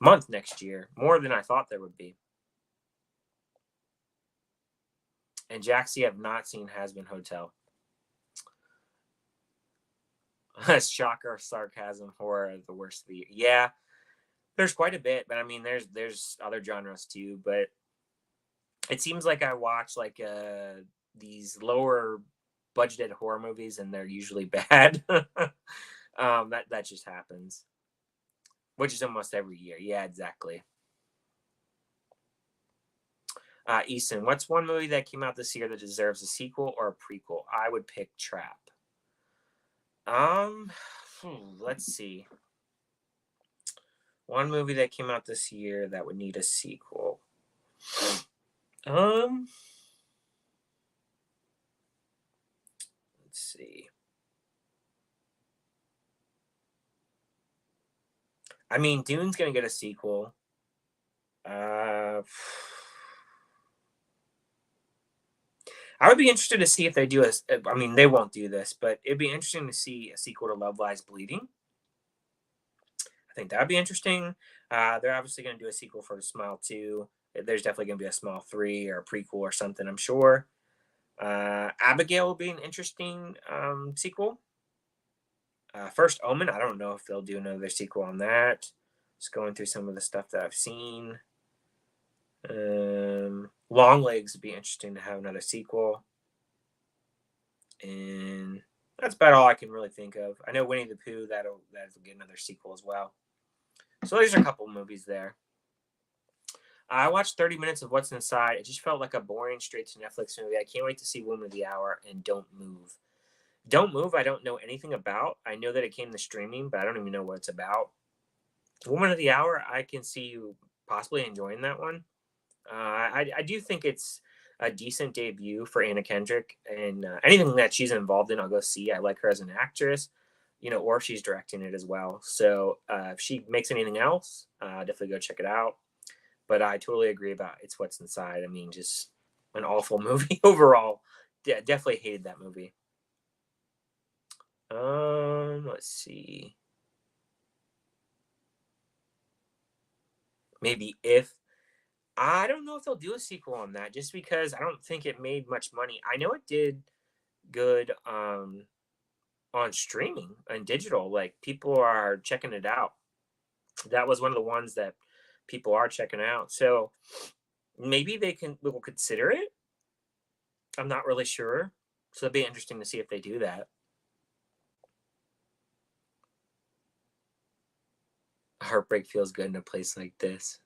month next year, more than I thought there would be. And Jaxie, have not seen Has Been Hotel. Shocker, sarcasm, horror, the worst of the year. Yeah, there's quite a bit, but I mean, there's other genres too. But it seems like I watch like these lower budgeted horror movies, and they're usually bad. That just happens, which is almost every year. Yeah, exactly. Easton, what's one movie that came out this year that deserves a sequel or a prequel? I would pick Trap. Um, let's see. One movie that came out this year that would need a sequel. Let's see. I mean, Dune's gonna get a sequel. I would be interested to see if they do a. I mean, they won't do this, but it'd be interesting to see a sequel to Love Lies Bleeding. I think that'd be interesting. They're obviously going to do a sequel for Smile 2. There's definitely going to be a Smile 3 or a prequel or something, I'm sure. Abigail will be an interesting sequel. First Omen, I don't know if they'll do another sequel on that. Just going through some of the stuff that I've seen. Long Legs would be interesting to have another sequel. And that's about all I can really think of. I know Winnie the Pooh, that'll get another sequel as well. So there's a couple movies there. I watched 30 minutes of What's Inside. It just felt like a boring straight to Netflix movie. I can't wait to see Woman of the Hour and Don't Move. Don't Move, I don't know anything about. I know that it came to streaming, but I don't even know what it's about. Woman of the Hour, I can see you possibly enjoying that one. I do think it's a decent debut for Anna Kendrick, and anything that she's involved in, I'll go see. I like her as an actress, or if she's directing it as well. So if she makes anything else, definitely go check it out. But I totally agree about It's What's Inside. I mean, just an awful movie overall. Yeah, definitely hated that movie. Let's see. Maybe If. I don't know if they'll do a sequel on that, just because I don't think it made much money. I know it did good on streaming and digital. Like, people are checking it out. That was one of the ones that people are checking out. So maybe will consider it. I'm not really sure. So it'd be interesting to see if they do that. Heartbreak feels good in a place like this.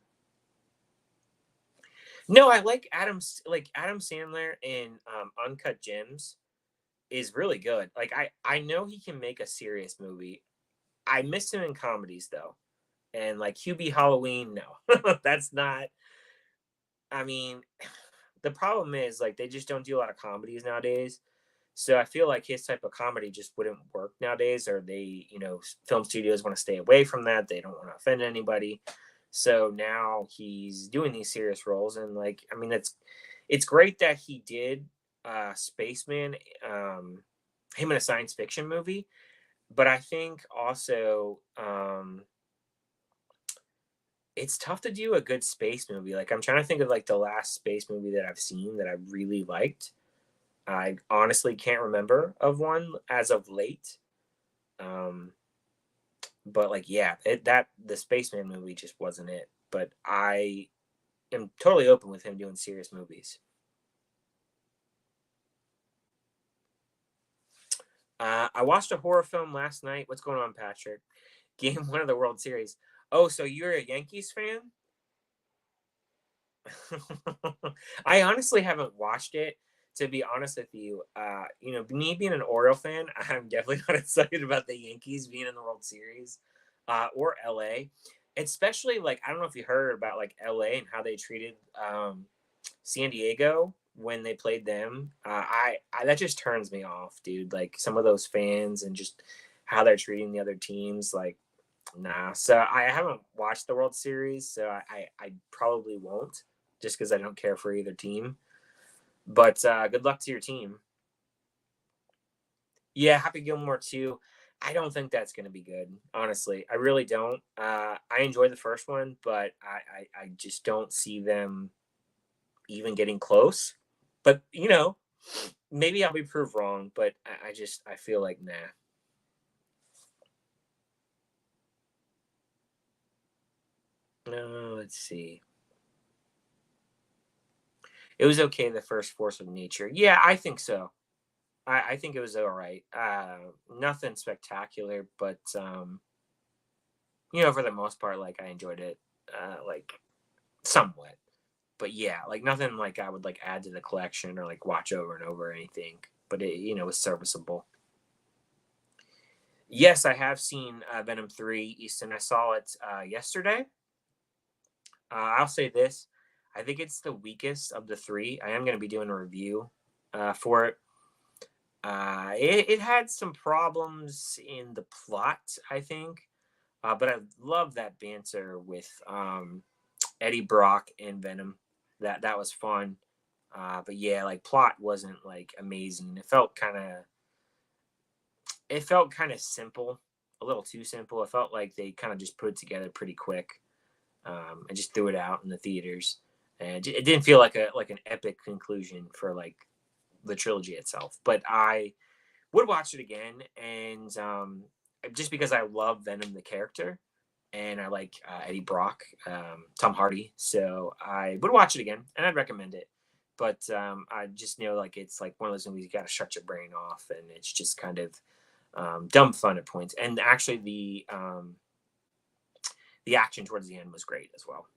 No, I like Adam Sandler in Uncut Gems is really good. Like, I know he can make a serious movie. I miss him in comedies though. And like QB Halloween, no. That's not. I mean, the problem is, like, they just don't do a lot of comedies nowadays. So I feel like his type of comedy just wouldn't work nowadays, or film studios want to stay away from that. They don't want to offend anybody. So now he's doing these serious roles, and like, I mean, it's great that he did Spaceman, him in a science fiction movie. But I think also it's tough to do a good space movie. Like, I'm trying to think of like the last space movie that I've seen that I really liked. I honestly can't remember of one as of late. Um, but like, yeah, the Spaceman movie just wasn't it. But I am totally open with him doing serious movies. I watched a horror film last night. What's going on, Patrick? Game one of the World Series. Oh, so you're a Yankees fan? I honestly haven't watched it. To be honest with you, me being an Oriole fan, I'm definitely not excited about the Yankees being in the World Series, or LA. Especially, like, I don't know if you heard about like LA and how they treated San Diego when they played them. I that just turns me off, dude. Like, some of those fans and just how they're treating the other teams. Like, nah. So I haven't watched the World Series, so I probably won't, just because I don't care for either team. But good luck to your team. Yeah, Happy Gilmore too. I don't think that's going to be good. Honestly, I really don't. I enjoyed the first one, but I just don't see them even getting close. But maybe I'll be proved wrong. But I feel like nah. No, let's see. It was okay. The first Force of Nature. Yeah, I think so. I think it was all right. Nothing spectacular, but for the most part, like, I enjoyed it, like, somewhat. But yeah, like, nothing like I would like add to the collection or like watch over and over or anything. But it was serviceable. Yes, I have seen Venom 3, Easton. I saw it yesterday. I'll say this: I think it's the weakest of the three. I am going to be doing a review for it. It had some problems in the plot, I think. But I love that banter with Eddie Brock and Venom. That was fun. But yeah, like, plot wasn't like amazing. It felt kind of simple, a little too simple. It felt like they kind of just put it together pretty quick, and just threw it out in the theaters. And it didn't feel like an epic conclusion for like the trilogy itself. But I would watch it again, and just because I love Venom the character, and I like Eddie Brock, Tom Hardy, so I would watch it again, and I'd recommend it. But I just know, like, it's like one of those movies you got to shut your brain off, and it's just kind of dumb fun at points. And actually, the action towards the end was great as well.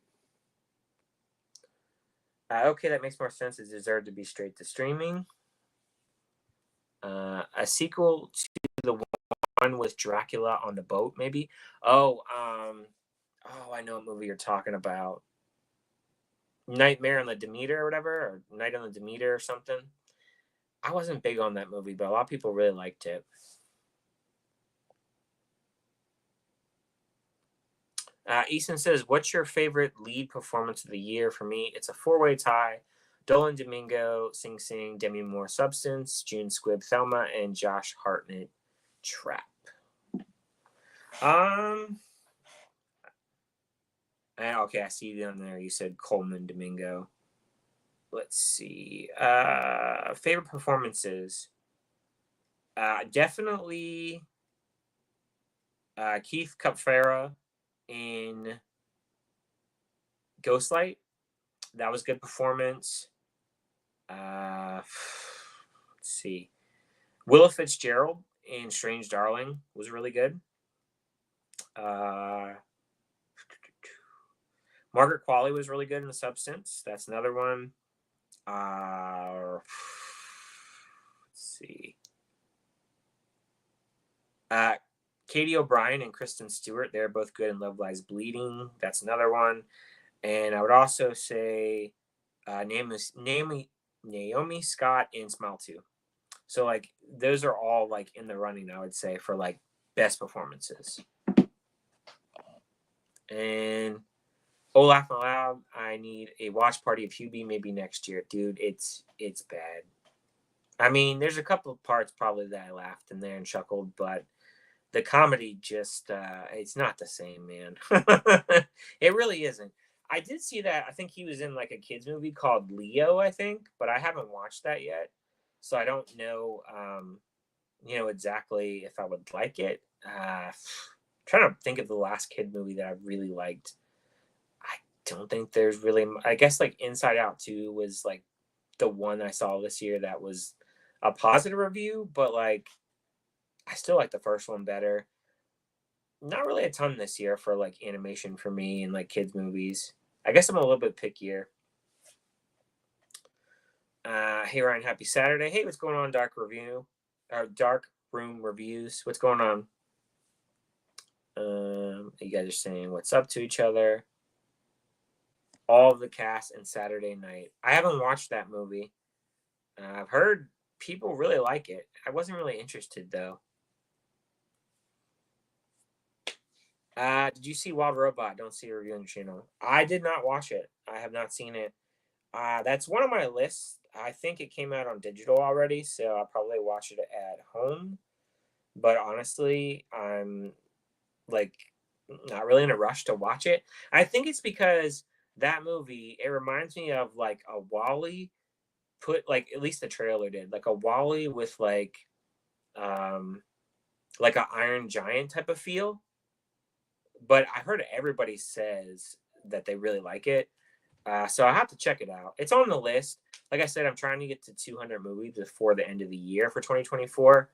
Okay, that makes more sense. It deserved to be straight to streaming. A sequel to the one with Dracula on the boat, maybe. Oh, I know what movie you're talking about. Nightmare on the Demeter or whatever, or Night on the Demeter or something. I wasn't big on that movie, but a lot of people really liked it. Easton says, "What's your favorite lead performance of the year?" For me, it's a four-way tie: Dolan Domingo, Sing Sing, Demi Moore, Substance, June Squibb, Thelma, and Josh Hartnett, Trap. Um, okay, I see you on there. You said Coleman Domingo. Let's see. Favorite performances. Definitely Keith Cupfera in Ghostlight. That was a good performance. Let's see. Willa Fitzgerald in Strange Darling was really good. Margaret Qualley was really good in The Substance. That's another one. Let's see. Katie O'Brien and Kristen Stewart, they're both good in Love Lies Bleeding. That's another one. And I would also say Naomi Scott in Smile 2. So like those are all like in the running, I would say, for like best performances. And Laugh Out Loud, I need a watch party of Hubie maybe next year. Dude, it's bad. I mean, there's a couple of parts probably that I laughed in there and chuckled, but the comedy just it's not the same, man. It really isn't. I did see that. I think he was in like a kids movie called Leo, I think, but I haven't watched that yet, so I don't know exactly if I would like it. Trying to think of the last kid movie that I really liked. I don't think there's really. I guess like Inside Out 2 was like the one I saw this year that was a positive review, but like I still like the first one better. Not really a ton this year for like animation for me and like kids movies. I guess I'm a little bit pickier. Hey Ryan, happy Saturday. Hey, what's going on, Dark Review? Or Dark Room Reviews. What's going on? You guys are saying what's up to each other. All of the cast and Saturday Night. I haven't watched that movie. I've heard people really like it. I wasn't really interested though. Did you see Wild Robot? Don't see a review on your channel. I did not watch it. I have not seen it. That's one of my lists. I think it came out on digital already, so I'll probably watch it at home. But honestly, I'm like not really in a rush to watch it. I think it's because that movie, it reminds me of like a Wally put like at least the trailer did, like a Wally with um like a Iron Giant type of feel. But I heard everybody says that they really like it. So I have to check it out. It's on the list. Like I said, I'm trying to get to 200 movies before the end of the year for 2024.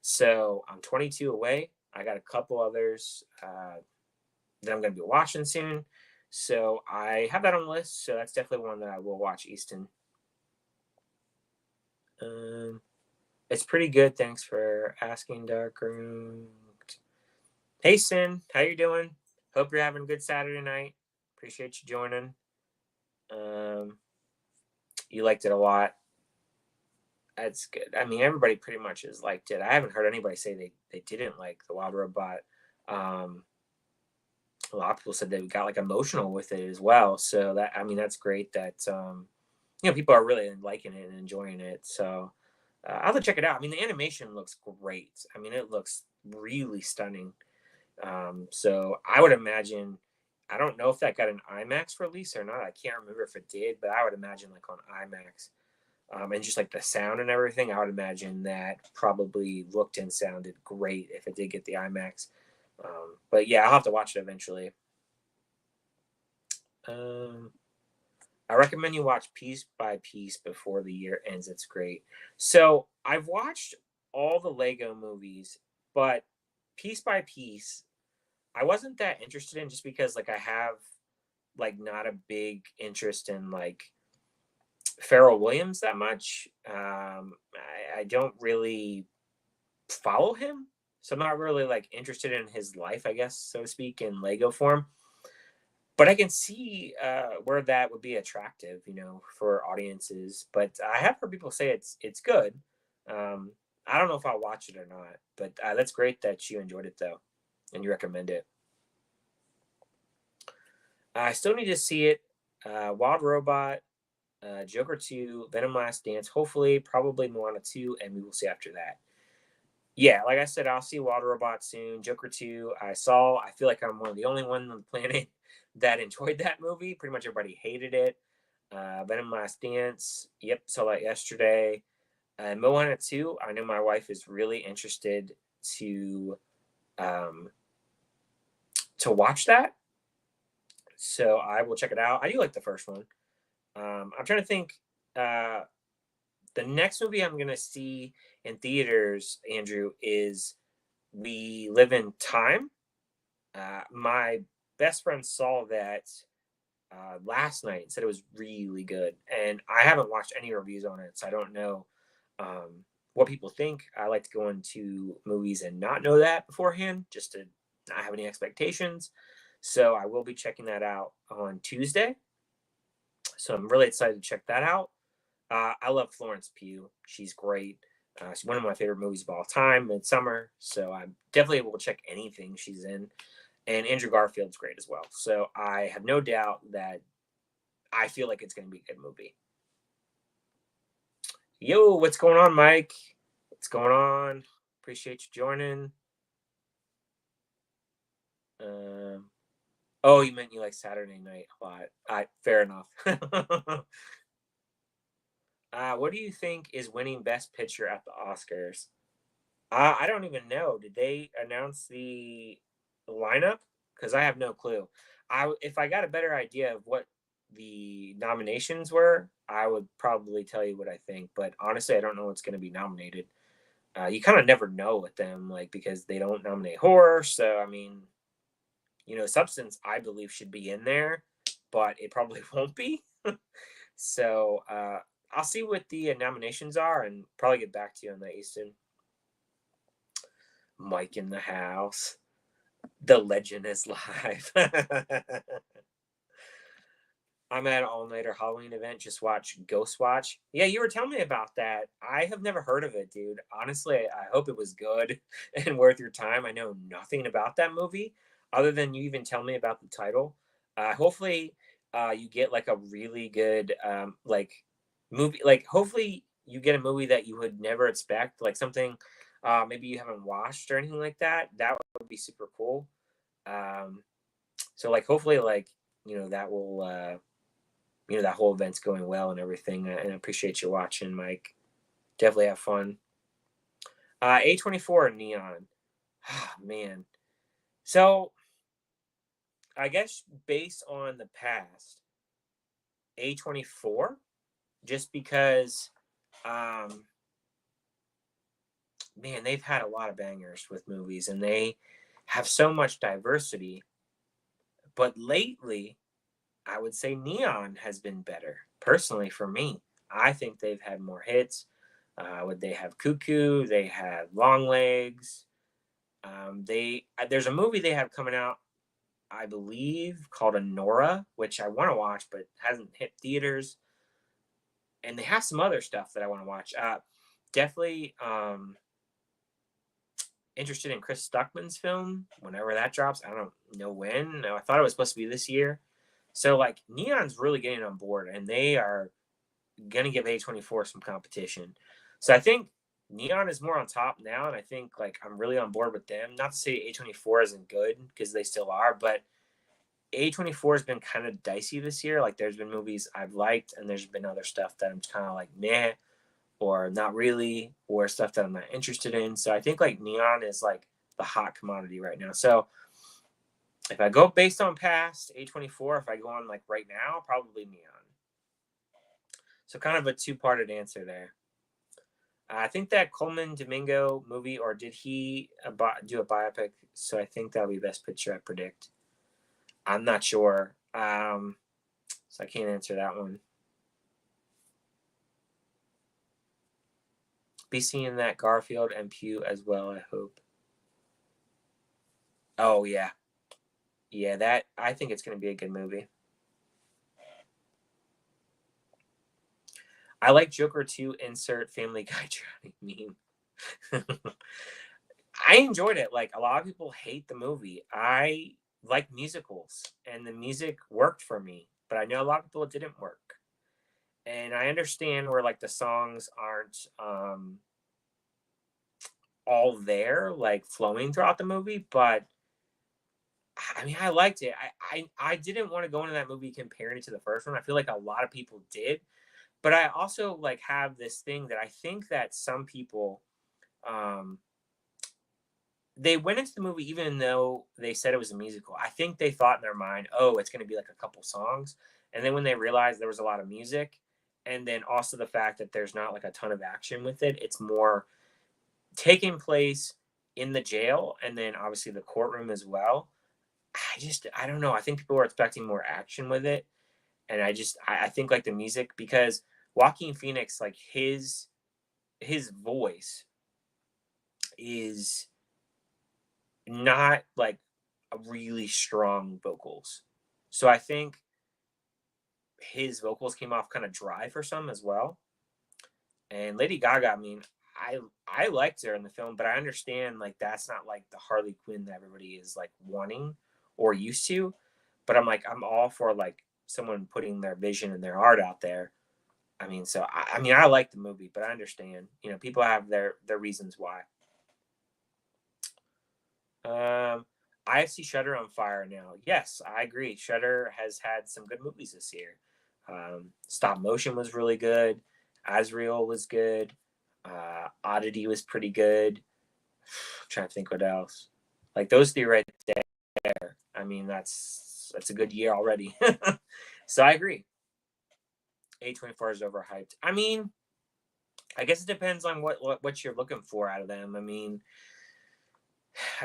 So I'm 22 away. I got a couple others that I'm going to be watching soon. So I have that on the list. So that's definitely one that I will watch, Easton. It's pretty good. Thanks for asking, Darkroom. Hey, Sin. How you doing? Hope you're having a good Saturday night. Appreciate you joining. You liked it a lot. That's good. I mean, everybody pretty much has liked it. I haven't heard anybody say they didn't like the Wild Robot. A lot of people said they got like emotional with it as well. So that, I mean, that's great that people are really liking it and enjoying it. So I'll have to check it out. I mean, the animation looks great. I mean, it looks really stunning. So I would imagine, I don't know if that got an IMAX release or not. I can't remember if it did, but I would imagine like on IMAX, and just like the sound and everything, I would imagine that probably looked and sounded great if it did get the IMAX. But yeah, I'll have to watch it eventually. I recommend you watch Piece by Piece before the year ends. It's great. So I've watched all the Lego movies, but Piece by Piece, I wasn't that interested in just because like I have like not a big interest in like Pharrell Williams that much. I don't really follow him, so I'm not really like interested in his life, I guess, so to speak, in Lego form. But I can see where that would be attractive, for audiences. But I have heard people say it's good. Um, I don't know if I'll watch it or not, but that's great that you enjoyed it though, and you recommend it. I still need to see it. Wild Robot, Joker 2, Venom Last Dance, hopefully, probably Moana 2, and we will see after that. Yeah, like I said, I'll see Wild Robot soon. Joker 2, I saw. I feel like I'm one of the only ones on the planet that enjoyed that movie. Pretty much everybody hated it. Venom Last Dance, yep, saw that yesterday. Moana 2, I know my wife is really interested to um, to watch that. So I will check it out. I do like the first one. I'm trying to think. Uh, the next movie I'm gonna see in theaters, Andrew, is We Live in Time. My best friend saw that last night and said it was really good, and I haven't watched any reviews on it, so I don't know what people think. I like to go into movies and not know that beforehand, just to not have any expectations. So I will be checking that out on Tuesday. So I'm really excited to check that out. I love Florence Pugh. She's great. She's one of my favorite movies of all time, Midsummer. So I definitely will check anything she's in. And Andrew Garfield's great as well. So I have no doubt that I feel like it's going to be a good movie. Yo, what's going on, Mike? What's going on? Appreciate you joining. Oh, you meant you like Saturday night a lot. Fair enough. What do you think is winning Best Picture at the Oscars? I don't even know. Did they announce the lineup? Because I have no clue. If I got a better idea of what the nominations were, I would probably tell you what I think. But honestly, I don't know what's going to be nominated. You kind of never know with them, like because they don't nominate horror. So I mean, Substance I believe should be in there, but it probably won't be. So I'll see what the nominations are and probably get back to you on that, Easton. Mike in the house. The legend is live. I'm at an all-nighter Halloween event. Just watch Ghost Watch. Yeah, you were telling me about that. I have never heard of it, dude. Honestly, I hope it was good and worth your time. I know nothing about that movie other than you even tell me about the title. Hopefully, you get like a really good like movie. Like, hopefully, you get a movie that you would never expect, like something maybe you haven't watched or anything like that. That would be super cool. So, like, hopefully, like that will. That whole event's going well and everything. And I appreciate you watching, Mike. Definitely have fun. A24 Neon. Oh, man. So I guess based on the past, A24, just because, um, man, they've had a lot of bangers with movies and they have so much diversity. But lately, I would say Neon has been better, personally, for me. I think they've had more hits. Would they have Cuckoo? They had Long Legs. There's a movie they have coming out, I believe, called Anora, which I want to watch but hasn't hit theaters. And they have some other stuff that I want to watch. Definitely interested in Chris Stuckman's film whenever that drops. I don't know when. No, I thought it was supposed to be this year. So like Neon's really getting on board, and they are gonna give A24 some competition. So I think Neon is more on top now, and I think like I'm really on board with them. Not to say A24 isn't good because they still are, but A24 has been kind of dicey this year. Like there's been movies I've liked, and there's been other stuff that I'm kind of like meh or not really, or stuff that I'm not interested in. So I think like Neon is like the hot commodity right now. So if I go based on past A24, if I go on like right now, probably Neon. So kind of a two-parted answer there. I think that Coleman Domingo movie, or did he do a biopic? So I think that'll be Best Picture, I predict. I'm not sure. So I can't answer that one. Be seeing that Garfield and Pugh as well, I hope. Oh, yeah. Yeah, that I think it's gonna be a good movie. I like Joker 2, insert Family Guy drowning meme. I enjoyed it. Like, a lot of people hate the movie. I like musicals, and the music worked for me, but I know a lot of people it didn't work. And I understand where like the songs aren't all there, like flowing throughout the movie, but I mean, I liked it. I didn't want to go into that movie comparing it to the first one. I feel like a lot of people did, but I also like have this thing that I think that some people um they went into the movie even though they said it was a musical. I think they thought in their mind, oh, it's going to be like a couple songs. And then when they realized there was a lot of music, and then also the fact that there's not like a ton of action with it, it's more taking place in the jail and then obviously the courtroom as well. I don't know. I think people were expecting more action with it. And I think like the music, because Joaquin Phoenix, like his voice is not like a really strong vocals. So I think his vocals came off kind of dry for some as well. And Lady Gaga, I mean, I liked her in the film, but I understand like that's not like the Harley Quinn that everybody is like wanting or used to. But I'm all for like someone putting their vision and their art out there. I mean, so I mean I like the movie, but I understand. You know, people have their reasons why. Um, I see Shutter on fire now. Yes, I agree. Shutter has had some good movies this year. Stop motion was really good. Azrael was good. Oddity was pretty good. I'm trying to think what else. Like those three right there. I mean, that's a good year already. So I agree. A24 is overhyped. I mean, I guess it depends on what you're looking for out of them. I mean,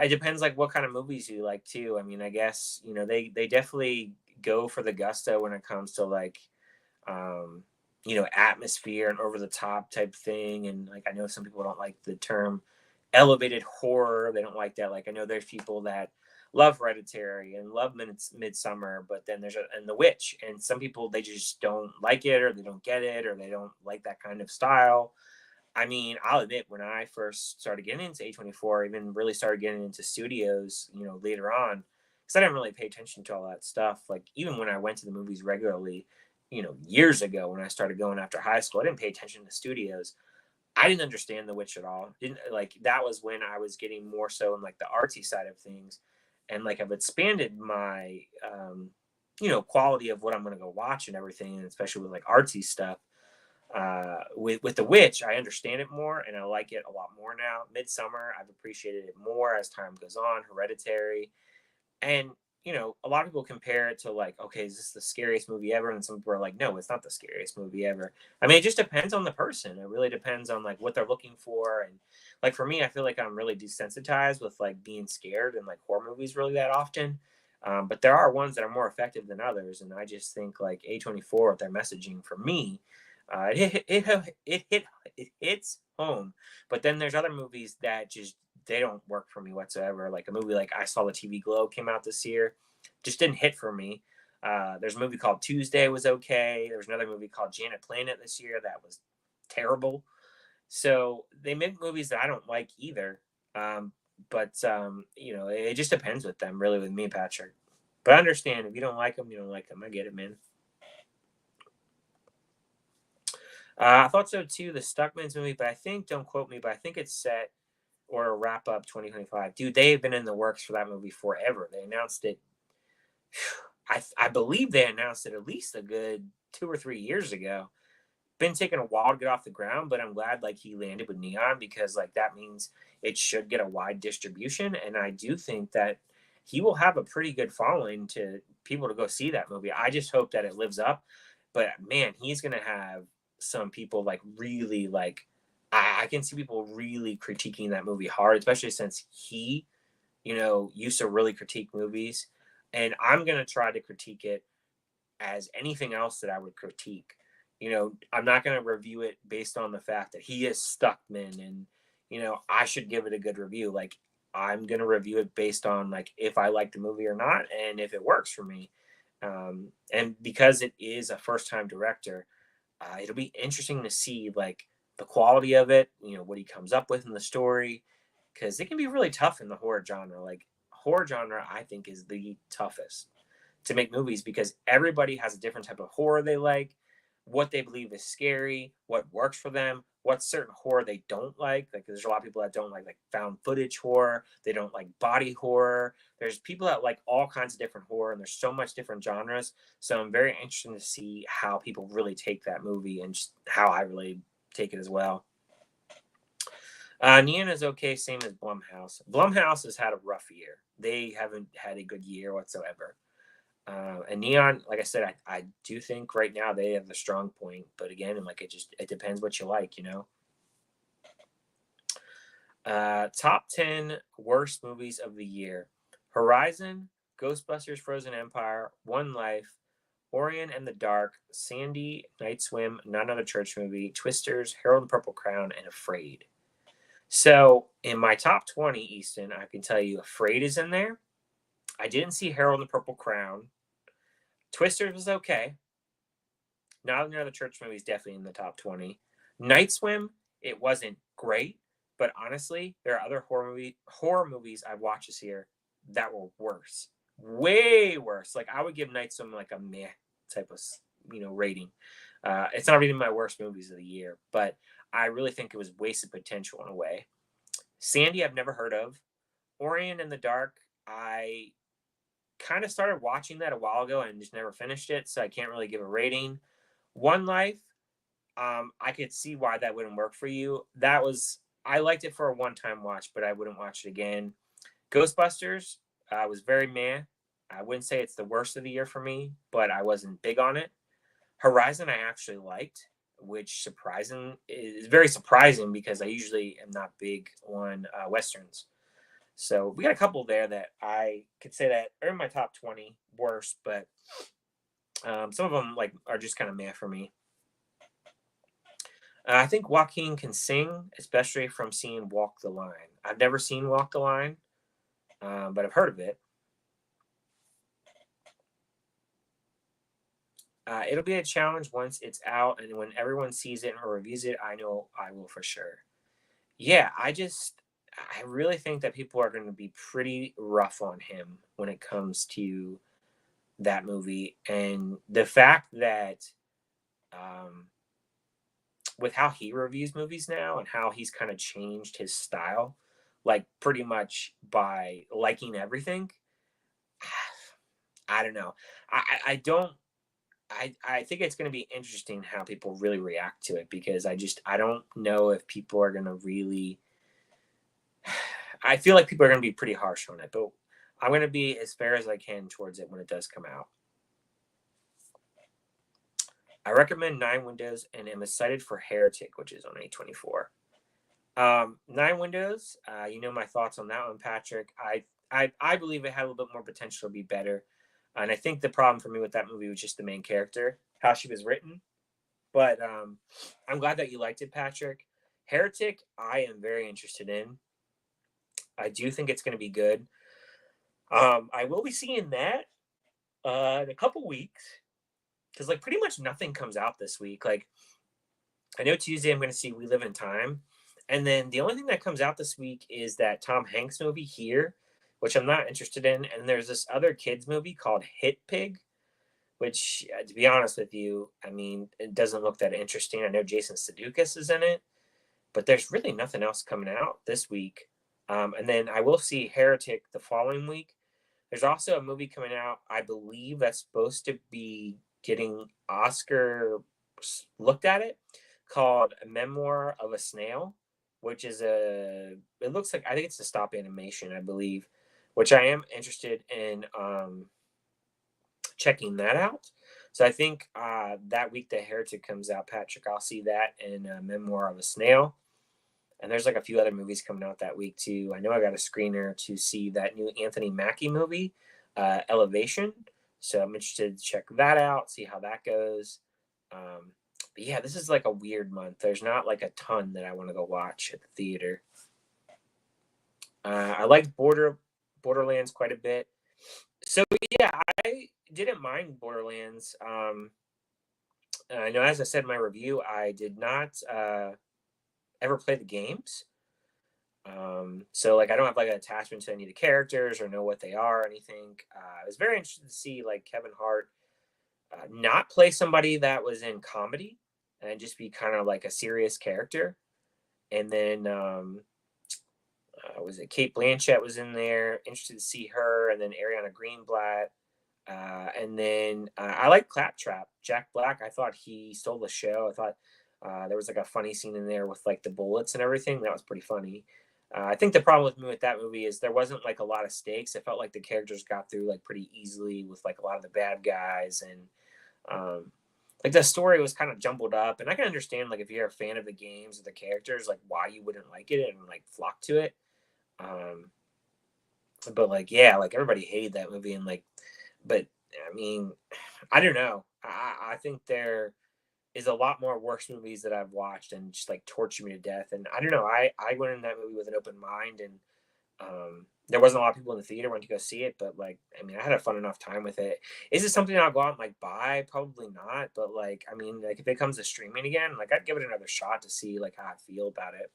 it depends like what kind of movies you like too. I mean, I guess they definitely go for the gusto when it comes to like um, atmosphere and over the top type thing. And like I know some people don't like the term elevated horror. They don't like that. Like I know there's people that love Hereditary and love Midsummer, but then and The Witch, and some people they just don't like it or they don't get it or they don't like that kind of style. I mean, I'll admit when I first started getting into A24, even really started getting into studios, later on, because I didn't really pay attention to all that stuff. Like even when I went to the movies regularly, years ago when I started going after high school, I didn't pay attention to studios. I didn't understand The Witch at all. Didn't like that was when I was getting more so in like the artsy side of things, and like I've expanded my quality of what I'm going to go watch and everything, and especially with like artsy stuff with The Witch, I understand it more and I like it a lot more now. Midsummer, I've appreciated it more as time goes on. Hereditary, and a lot of people compare it to like, okay, is this the scariest movie ever? And some people are like, no, it's not the scariest movie ever. I mean, it just depends on the person. It really depends on like what they're looking for, and like for me, I feel like I'm really desensitized with like being scared and like horror movies really that often. But there are ones that are more effective than others, and I just think like A24 with their messaging for me, it hits home. But then there's other movies that just they don't work for me whatsoever. Like a movie like I Saw the TV Glow came out this year, just didn't hit for me. There's a movie called Tuesday was okay. There was another movie called Janet Planet this year that was terrible. So they make movies that I don't like either. Um, but it just depends with them, really, with me, Patrick. But I understand if you don't like them, you don't like them. I get it, man. I thought so too. The Stuckman's movie, but I think don't quote me, but I think it's set or a wrap up 2025. Dude, they've been in the works for that movie forever. They announced it. I believe they announced it at least a good 2 or 3 years ago. Been taking a while to get off the ground, but I'm glad like he landed with Neon because like that means it should get a wide distribution, and I do think that he will have a pretty good following to people to go see that movie. I just hope that it lives up, but man, he's gonna have some people like really like I can see people really critiquing that movie hard, especially since he used to really critique movies, and I'm gonna try to critique it as anything else that I would critique. I'm not going to review it based on the fact that he is Stuckman and, I should give it a good review. Like, I'm gonna review it based on like if I like the movie or not, and if it works for me. And because it is a first time director, it'll be interesting to see like the quality of it. You know what he comes up with in the story, because it can be really tough in the horror genre. Like horror genre, I think is the toughest to make movies because everybody has a different type of horror they like, what they believe is scary, what works for them, what certain horror they don't like. Like there's a lot of people that don't like found footage horror, they don't like body horror. There's people that like all kinds of different horror, and there's so much different genres. So I'm very interested to see how people really take that movie and just how I really take it as well. Neon is okay, same as Blumhouse. Blumhouse has had a rough year. They haven't had a good year whatsoever. And Neon, like I said, I do think right now they have the strong point, but again, like it depends what you like, you know. Top 10 worst movies of the year: Horizon, Ghostbusters: Frozen Empire, One Life, Orion and the Dark, Sandy, Night Swim, Not Another Church Movie, Twisters, Harold and the Purple Crown, and Afraid. So in my top 20, Easton, I can tell you Afraid is in there. I didn't see Harold and the Purple Crown. Twisters was okay. Not Another Church Movie is definitely in the top 20. Night Swim, it wasn't great, but honestly, there are other horror movies I've watched this year that were worse, way worse. Like I would give Night Swim like a meh type of rating. It's not even my worst movies of the year, but I really think it was wasted potential in a way. Sandy, I've never heard of. Orient in the Dark, I kind of started watching that a while ago and just never finished it, so I can't really give a rating. One Life, I could see why that wouldn't work for you. I liked it for a one-time watch, but I wouldn't watch it again. Ghostbusters was very meh. I wouldn't say it's the worst of the year for me, but I wasn't big on it. Horizon I actually liked, which surprising is very surprising because I usually am not big on westerns. So we got a couple there that I could say that are in my top 20 worst, but some of them like are just kind of meh for me. I think Joaquin can sing, especially from seeing Walk the Line. I've never seen Walk the Line, but I've heard of it. It'll be a challenge once it's out, and when everyone sees it or reviews it, I know I will for sure. Yeah, I really think that people are going to be pretty rough on him when it comes to that movie, and the fact that um, with how he reviews movies now and how he's kind of changed his style, like pretty much by liking everything. I don't know. I don't. I think it's going to be interesting how people really react to it because I don't know if people are going to really. I feel like people are going to be pretty harsh on it, but I'm going to be as fair as I can towards it when it does come out. I recommend Nine Windows and am excited for Heretic, which is on A24. Nine Windows, you know my thoughts on that one, Patrick. I believe it had a little bit more potential to be better. And I think the problem for me with that movie was just the main character, how she was written. But I'm glad that you liked it, Patrick. Heretic, I am very interested in. I do think it's going to be good. I will be seeing that in a couple weeks because like pretty much nothing comes out this week. Like I know Tuesday I'm going to see We Live in Time, and then the only thing that comes out this week is that Tom Hanks movie Here, which I'm not interested in, and there's this other kids movie called Hit Pig, which to be honest with you, I mean it doesn't look that interesting. I know Jason Sudeikis is in it, but there's really nothing else coming out this week. And then I will see Heretic the following week. There's also a movie coming out, I believe, that's supposed to be getting Oscar looked at it, called Memoir of a Snail, which is it looks like, I think it's a stop animation, I believe, which I am interested in checking that out. So I think that week that Heretic comes out, Patrick, I'll see that in Memoir of a Snail. And there's like a few other movies coming out that week too. I know I got a screener to see that new Anthony Mackie movie, Elevation. So I'm interested to check that out, see how that goes. But yeah, this is like a weird month. There's not like a ton that I want to go watch at the theater. I liked Borderlands quite a bit. So yeah, I didn't mind Borderlands. I know, as I said in my review, I did not ever play the games. So like I don't have like an attachment to any of the characters or know what they are or anything. I was very interested to see like Kevin Hart not play somebody that was in comedy and just be kind of like a serious character. And then was it Kate Blanchett was in there? Interested to see her, and then Ariana Greenblatt. And then I like Claptrap, Jack Black. I thought he stole the show. I thought there was like a funny scene in there with like the bullets and everything. That was pretty funny. I think the problem with me with that movie is there wasn't like a lot of stakes. It felt like the characters got through like pretty easily with like a lot of the bad guys, and like the story was kind of jumbled up. And I can understand like if you're a fan of the games or the characters, like why you wouldn't like it and like flock to it. Um, but like yeah, like everybody hated that movie, and like, but I mean, I don't know. I think there is a lot more worse movies that I've watched and just like torture me to death. And I don't know. I went in that movie with an open mind, and there wasn't a lot of people in the theater went to go see it, but like I mean, I had a fun enough time with it. Is it something I'll go out and like buy? Probably not. But like I mean, like if it comes to streaming again, like I'd give it another shot to see like how I feel about it.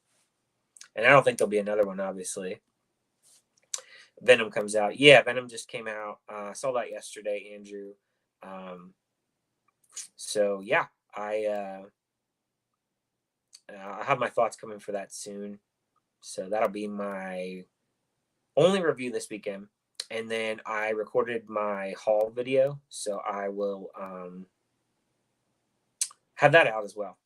And I don't think there'll be another one, obviously. Venom comes out. Yeah, Venom just came out. Saw that yesterday, Andrew. Um, so yeah, I I have my thoughts coming for that soon. So that'll be my only review this weekend. And then I recorded my haul video, so I will have that out as well.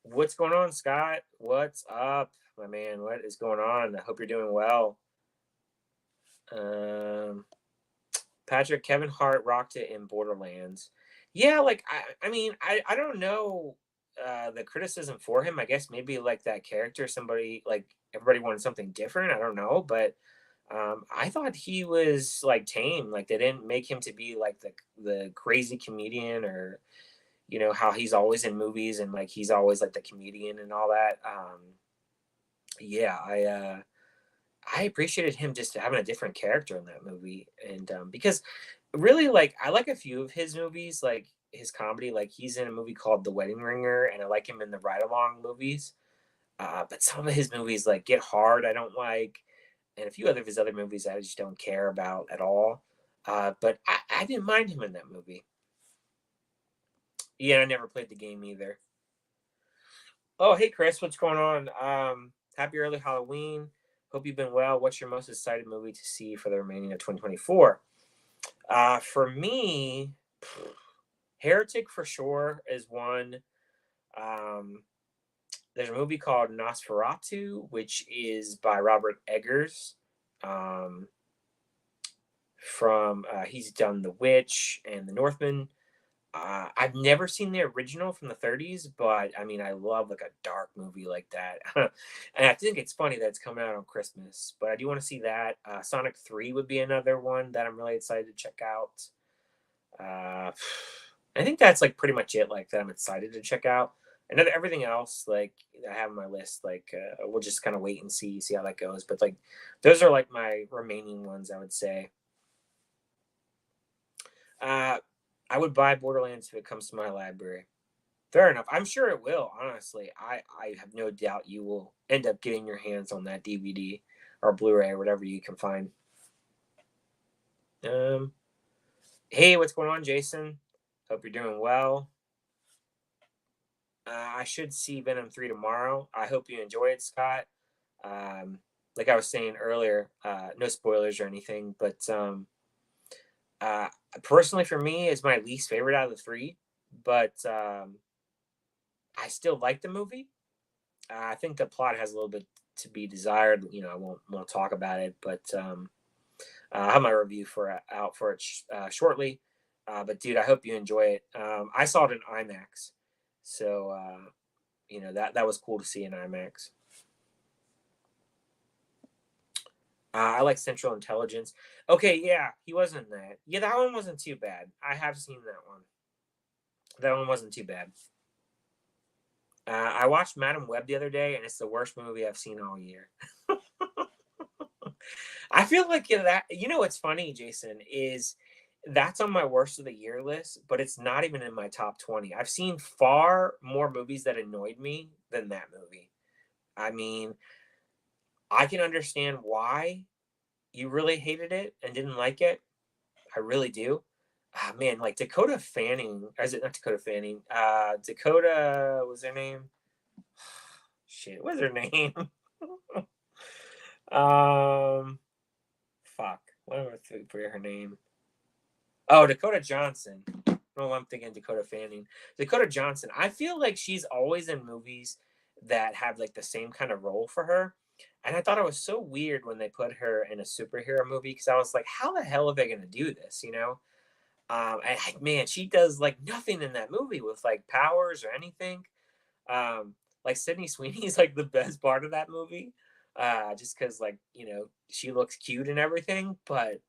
What's going on, Scott? What's up, my man? What is going on? I hope you're doing well. Um, Patrick, Kevin Hart rocked it in Borderlands. Yeah, like I mean, I don't know the criticism for him. I guess maybe like that character, somebody like everybody wanted something different. I don't know, but I thought he was like tame. Like they didn't make him to be like the crazy comedian, or how he's always in movies and like he's always like the comedian and all that. Yeah, I appreciated him just having a different character in that movie, and because really, like, I like a few of his movies, like his comedy. Like he's in a movie called The Wedding Ringer, and I like him in the Ride Along movies. But some of his movies like Get Hard, I don't like, and a few other of his other movies I just don't care about at all. But I didn't mind him in that movie. Yeah, I never played the game either. Oh, hey Chris, what's going on? Happy early Halloween. Hope you've been well. What's your most excited movie to see for the remaining of 2024? For me, Heretic for sure is one. Um, there's a movie called Nosferatu, which is by Robert Eggers. Um, from he's done The Witch and The Northman. I've never seen the original from the 30s, but I mean, I love like a dark movie like that. And I think it's funny that it's coming out on Christmas, but I do want to see that. Sonic 3 would be another one that I'm really excited to check out. Uh, I think that's like pretty much it, like that I'm excited to check out. And then everything else, like I have on my list, like we'll just kind of wait and see how that goes. But like those are like my remaining ones, I would say. Uh, I would buy Borderlands if it comes to my library. Fair enough. I'm sure it will. Honestly, I have no doubt you will end up getting your hands on that DVD or Blu-ray or whatever you can find. Um, hey, what's going on, Jason? Hope you're doing well. I should see Venom 3 tomorrow. I hope you enjoy it, Scott. Um, like I was saying earlier, no spoilers or anything, but uh, personally for me, is my least favorite out of the three. But I still like the movie. I think the plot has a little bit to be desired. I won't talk about it, but I have my review for it out for it shortly. But dude, I hope you enjoy it. I saw it in IMAX, so that was cool to see in IMAX. I like Central Intelligence. Okay, yeah, he wasn't in that. Yeah, that one wasn't too bad. I have seen that one. That one wasn't too bad. I watched Madam Web the other day, and it's the worst movie I've seen all year. I feel like that. What's funny, Jason, is that's on my worst of the year list, but it's not even in my top 20. I've seen far more movies that annoyed me than that movie. I mean, I can understand why you really hated it and didn't like it. I really do. Ah, man, like Dakota Fanning, or is it not Dakota Fanning? Dakota was her name? Shit, what's her name? um, fuck. What am I for her name? Oh, Dakota Johnson. Oh, I'm thinking Dakota Fanning. Dakota Johnson. I feel like she's always in movies that have like the same kind of role for her. And I thought it was so weird when they put her in a superhero movie because I was like, how the hell are they going to do this? Man, she does like nothing in that movie with like powers or anything. Like Sydney Sweeney's like the best part of that movie, just because like she looks cute and everything. But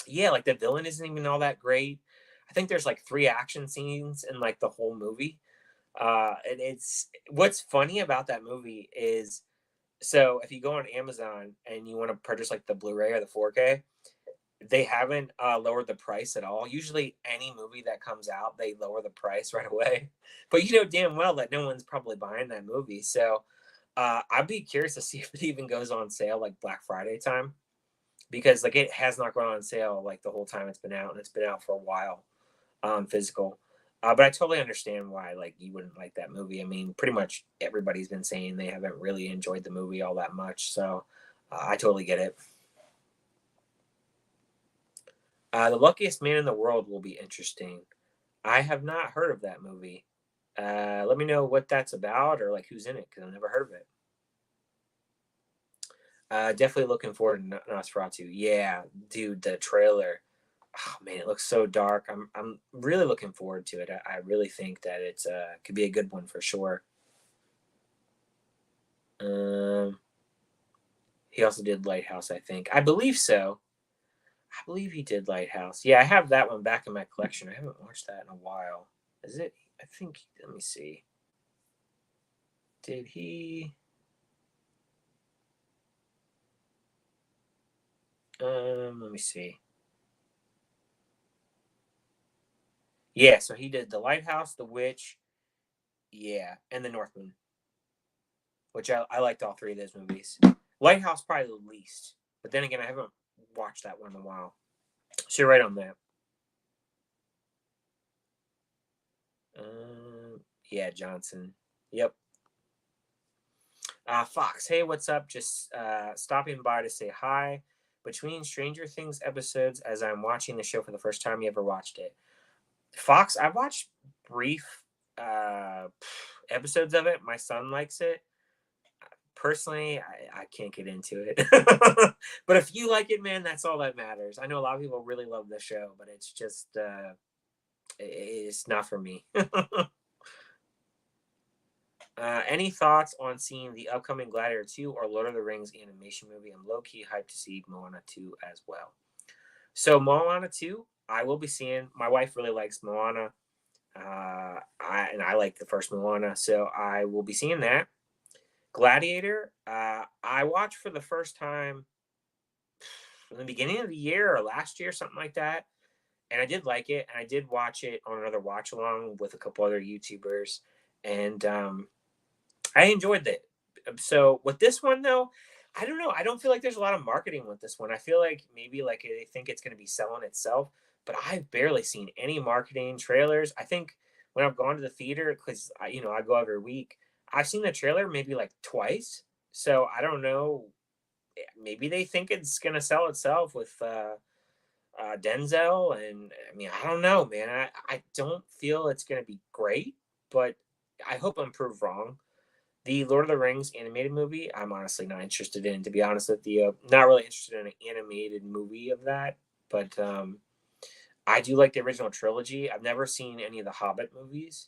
yeah, like the villain isn't even all that great. I think there's like three action scenes in like the whole movie. And it's what's funny about that movie is so if you go on Amazon and you want to purchase like the Blu-ray or the 4K, they haven't lowered the price at all. Usually, any movie that comes out, they lower the price right away. But you know damn well that no one's probably buying that movie. So I'd be curious to see if it even goes on sale like Black Friday time because like it has not gone on sale like the whole time it's been out, and it's been out for a while, physical. But I totally understand why like you wouldn't like that movie. I mean, pretty much everybody's been saying they haven't really enjoyed the movie all that much, so I totally get it. The Luckiest Man in the World will be interesting. I have not heard of that movie. Let me know what that's about or like who's in it because I've never heard of it. Definitely looking forward to Nosferatu. Yeah, dude, the trailer. Oh man, it looks so dark. I'm really looking forward to it. I really think that it's could be a good one for sure. Um, he also did Lighthouse, I think. I believe so. I believe he did Lighthouse. Yeah, I have that one back in my collection. I haven't watched that in a while. Is it? I think. Let me see. Did he? Let me see. Yeah, so he did The Lighthouse, The Witch, yeah, and The Northman, which I liked all three of those movies. Lighthouse probably the least, but then again, I haven't watched that one in a while. So you're right on that. Yeah, Johnson. Yep. Fox, hey, what's up? Just stopping by to say hi. Between Stranger Things episodes, as I'm watching the show for the first time, you ever watched it? Fox, I watched brief episodes of it. My son likes it. Personally, I can't get into it. But if you like it, man, that's all that matters. I know a lot of people really love the show, but it's just it's not for me. Any thoughts on seeing the upcoming Gladiator 2 or Lord of the Rings animation movie? I'm low key hyped to see Moana 2 as well. So Moana 2, I will be seeing. My wife really likes Moana. I like the first Moana, so I will be seeing that. Gladiator, I watched for the first time in the beginning of the year or last year, something like that. And I did like it, and I did watch it on another watch along with a couple other YouTubers, and I enjoyed it. So with this one though, I don't know. I don't feel like there's a lot of marketing with this one. I feel like maybe like they think it's going to be selling itself, but I've barely seen any marketing trailers. I think when I've gone to the theater because I go every week, I've seen the trailer maybe like twice. So I don't know. Maybe they think it's going to sell itself with Denzel, and I mean I don't know, man. I don't feel it's going to be great, but I hope I'm proved wrong. The Lord of the Rings animated movie, I'm honestly not interested in. To be honest with you, not really interested in an animated movie of that. But I do like the original trilogy. I've never seen any of the Hobbit movies,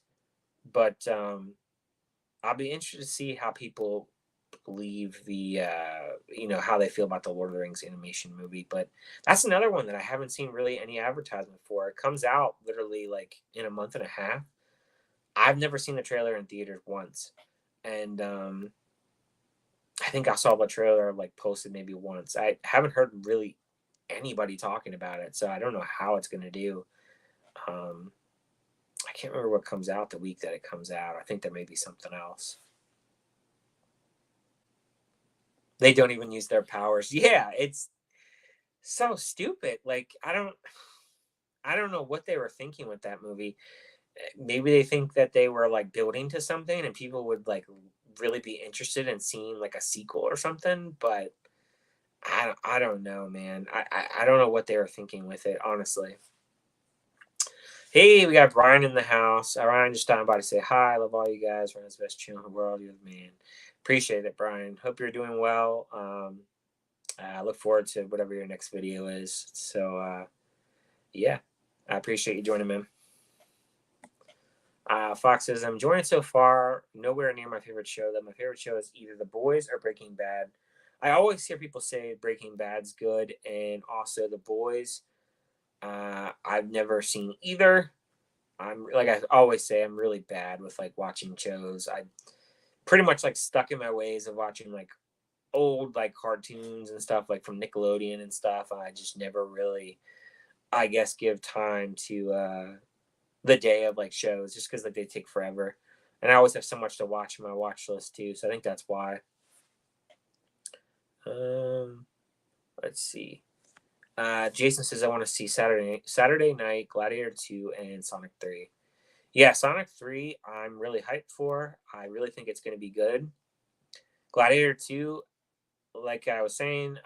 but I'll be interested to see how people believe how they feel about the Lord of the Rings animation movie. But that's another one that I haven't seen really any advertisement for. It comes out literally like in a month and a half. I've never seen the trailer in theaters once, and I think I saw the trailer like posted maybe once. I haven't heard really anybody talking about it, so I don't know how it's gonna do. Um, I can't remember what comes out the week that it comes out. I think there may be something else. They don't even use their powers. Yeah, it's so stupid. Like I don't know what they were thinking with that movie. Maybe they think that they were like building to something and people would like really be interested in seeing like a sequel or something, but I don't know, man. I don't know what they were thinking with it, honestly. Hey, we got Brian in the house. Ryan just stopping by to say hi. I love all you guys. Ryan's the best channel in the world. You're the man. Appreciate it, Brian. Hope you're doing well. I look forward to whatever your next video is. So, yeah, I appreciate you joining, man. Fox says, I'm enjoying it so far. Nowhere near my favorite show. That my favorite show is either The Boys or Breaking Bad. I always hear people say Breaking Bad's good and also The Boys. I've never seen either. I'm like I always say, I'm really bad with like watching shows. I pretty much like stuck in my ways of watching like old like cartoons and stuff like from Nickelodeon and stuff. I just never really, I guess, give time to the day of like shows just because like they take forever, and I always have so much to watch on my watch list too. So I think that's why. Um, let's see. Jason says I want to see Saturday Night Gladiator 2 and Sonic 3. Yeah, Sonic 3 I'm really hyped for. I really think it's going to be good. Gladiator 2, like I was saying,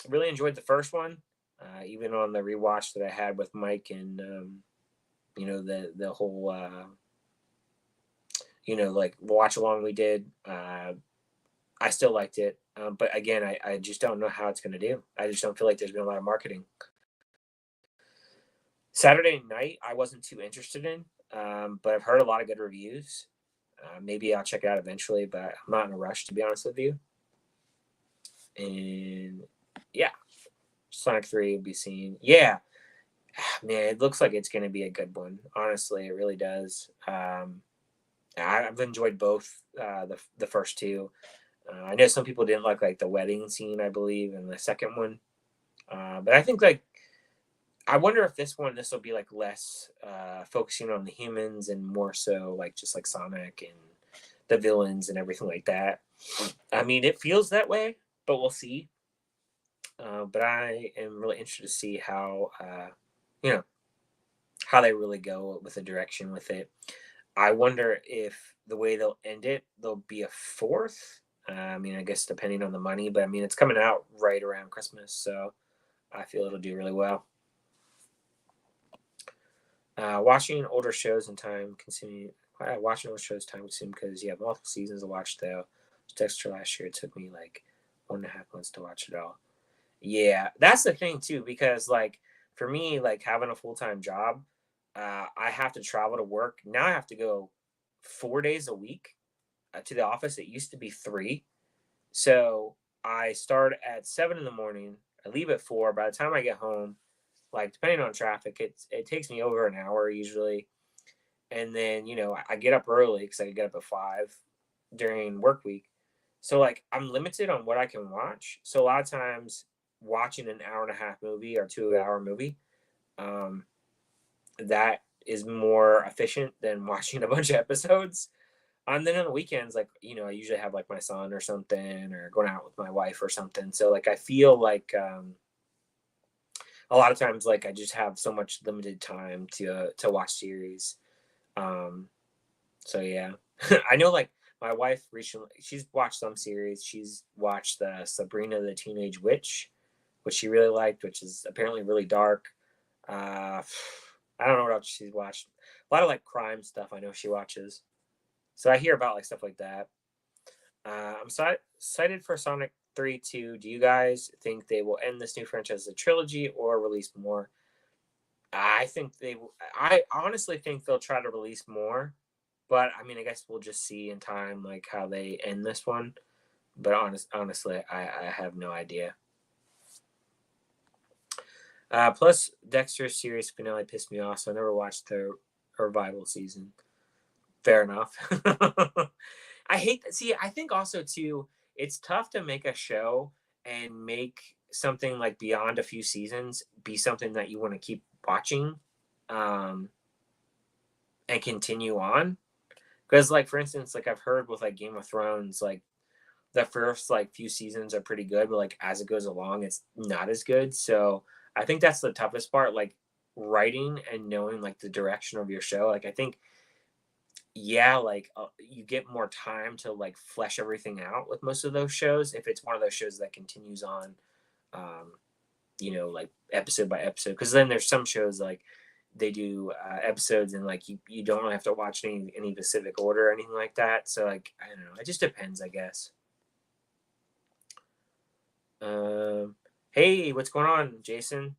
really enjoyed the first one. Even on the rewatch that I had with Mike and the whole like watch along we did. I still liked it, but again, I just don't know how it's going to do. I just don't feel like there's been a lot of marketing. Saturday Night, I wasn't too interested in, but I've heard a lot of good reviews. Maybe I'll check it out eventually, but I'm not in a rush to be honest with you. And yeah, Sonic 3 will be seen. Yeah, man, it looks like it's going to be a good one. Honestly, it really does. I've enjoyed both the first two. I know some people didn't like the wedding scene, I believe, in the second one. But I think like I wonder if this will be like less focusing on the humans and more so like just like Sonic and the villains and everything like that. I mean, it feels that way, but we'll see. But I am really interested to see how you know how they really go with the direction with it. I wonder if the way they'll end it, there'll be a fourth. I mean, I guess depending on the money, but I mean, it's coming out right around Christmas, so I feel it'll do really well. Watching older shows in time consuming. Watching older shows time consuming because you have multiple seasons to watch though. Dexter last year, it took me like 1.5 months to watch it all. Yeah, that's the thing too, because like for me, like having a full time job, I have to travel to work. Now I have to go 4 days a week to the office. It used to be three. So I start at 7 in the morning. I leave at 4. By the time I get home, like depending on traffic, it takes me over an hour usually. And then I get up early because I get up at 5 during work week. So like I'm limited on what I can watch. So a lot of times watching an hour and a half movie or 2 hour movie, um, that is more efficient than watching a bunch of episodes. And then on the weekends, like, I usually have like my son or something or going out with my wife or something. So like I feel like a lot of times like I just have so much limited time to watch series. Um so yeah. I know like my wife recently she's watched some series. She's watched the Sabrina the Teenage Witch, which she really liked, which is apparently really dark. Uh I don't know what else she's watched. A lot of like crime stuff I know she watches. So I hear about like stuff like that. I'm excited for Sonic 3 too. Do you guys think they will end this new franchise as a trilogy or release more? I think they. I honestly think they'll try to release more, but I mean, I guess we'll just see in time like how they end this one. But honestly, I have no idea. Plus, Dexter's series finale pissed me off, so I never watched the revival season. Fair enough. I hate that. See, I think also too, it's tough to make a show and make something like beyond a few seasons be something that you want to keep watching, um, and continue on. Because, like, for instance, like I've heard with like Game of Thrones, like the first like few seasons are pretty good, but like as it goes along, it's not as good. So I think that's the toughest part, like writing and knowing like the direction of your show. Like I think, yeah, like you get more time to like flesh everything out with most of those shows if it's one of those shows that continues on, um, like episode by episode. Because then there's some shows like they do episodes and like you don't really have to watch any specific order or anything like that. So like I don't know, it just depends, I guess. Um, hey, what's going on, Jason?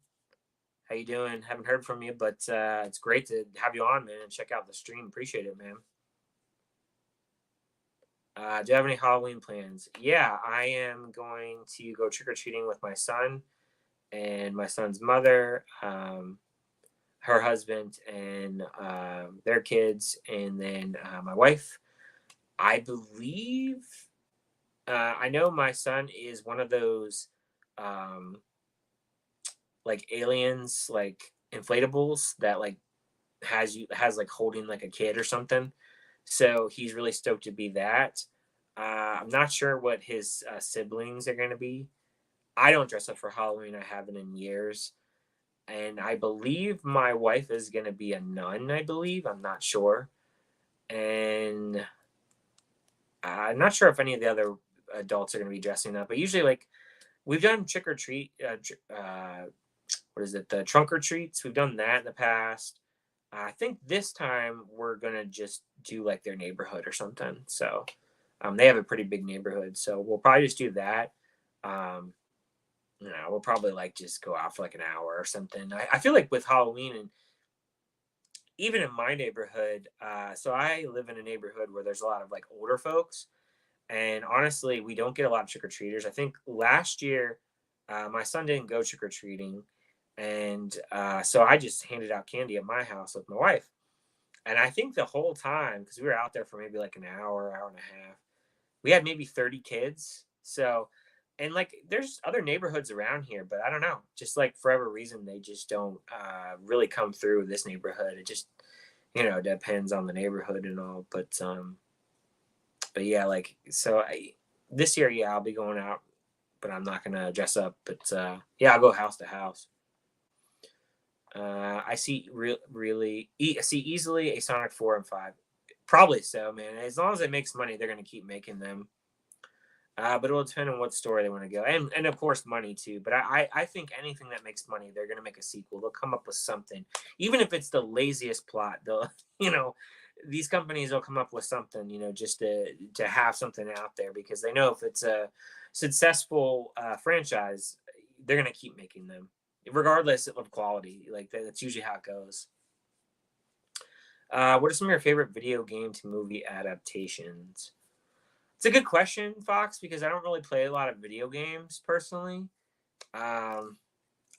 How you doing? Haven't heard from you, but it's great to have you on, man, and check out the stream. Appreciate it, man. Do you have any Halloween plans? Yeah, I am going to go trick or treating with my son and my son's mother, her husband, and their kids, and then my wife. I believe, I know my son is one of those um, like aliens, like inflatables that like has like holding like a kid or something. So he's really stoked to be that. I'm not sure what his siblings are going to be. I don't dress up for Halloween. I haven't in years. And I believe my wife is going to be a nun, I believe. I'm not sure. And I'm not sure if any of the other adults are going to be dressing up. But usually, like, we've done trick or treat. What is it? The trunk or treats. We've done that in the past. I think this time we're gonna just do like their neighborhood or something. So they have a pretty big neighborhood, so we'll probably just do that. Um, we'll probably like just go out for like an hour or something. I feel like with Halloween and even in my neighborhood, so I live in a neighborhood where there's a lot of like older folks, and honestly, we don't get a lot of trick or treaters. I think last year, my son didn't go trick or treating, and so I just handed out candy at my house with my wife. And I think the whole time, because we were out there for maybe like an hour, hour and a half, we had maybe 30 kids. So, and like there's other neighborhoods around here, but I don't know. Just like for whatever reason, they just don't really come through this neighborhood. It just, depends on the neighborhood and all. But yeah, like, so this year, yeah, I'll be going out, but I'm not going to dress up. But yeah, I'll go house to house. I see I see easily a Sonic 4 and 5. Probably so, man. As long as it makes money, they're gonna keep making them. But it will depend on what story they want to go, and of course money too. But I think anything that makes money, they're gonna make a sequel. They'll come up with something, even if it's the laziest plot. They'll you know these companies will come up with something, just to have something out there because they know if it's a successful franchise, they're gonna keep making them regardless of quality. Like that's usually how it goes. What are some of your favorite video game to movie adaptations? It's a good question, Fox, because I don't really play a lot of video games personally. Um,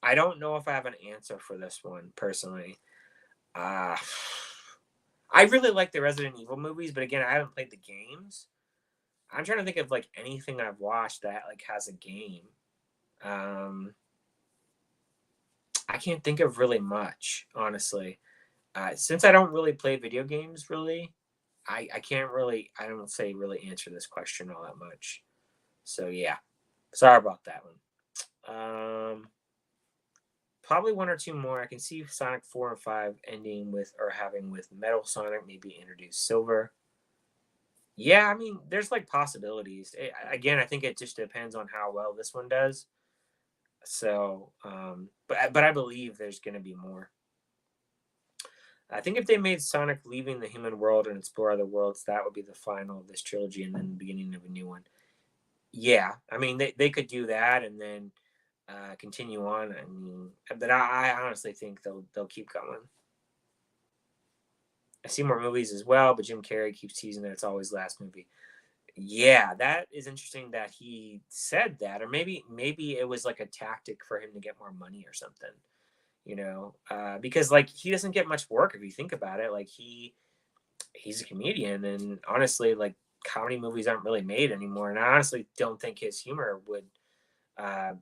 I don't know if I have an answer for this one personally. Uh, I really like the Resident Evil movies, but again, I haven't played the games. I'm trying to think of like anything I've watched that like has a game. Um, I can't think of really much, honestly. Since I don't really play video games, really, I can't really, I don't say really answer this question all that much. So yeah, sorry about that one. Probably one or two more. I can see Sonic 4 and 5 ending with or having with Metal Sonic maybe introduce Silver. Yeah, I mean, there's like possibilities. Again, I think it just depends on how well this one does. So, but I believe there's going to be more. I think if they made Sonic leaving the human world and explore other worlds, that would be the final of this trilogy and then the beginning of a new one. Yeah, I mean they could do that and then continue on. I mean, but I honestly think they'll keep going. I see more movies as well, but Jim Carrey keeps teasing that it's always last movie. Yeah, that is interesting that he said that, or maybe it was like a tactic for him to get more money or something. Because like he doesn't get much work if you think about it. Like he's a comedian, and honestly, like comedy movies aren't really made anymore. And I honestly don't think his humor would uh,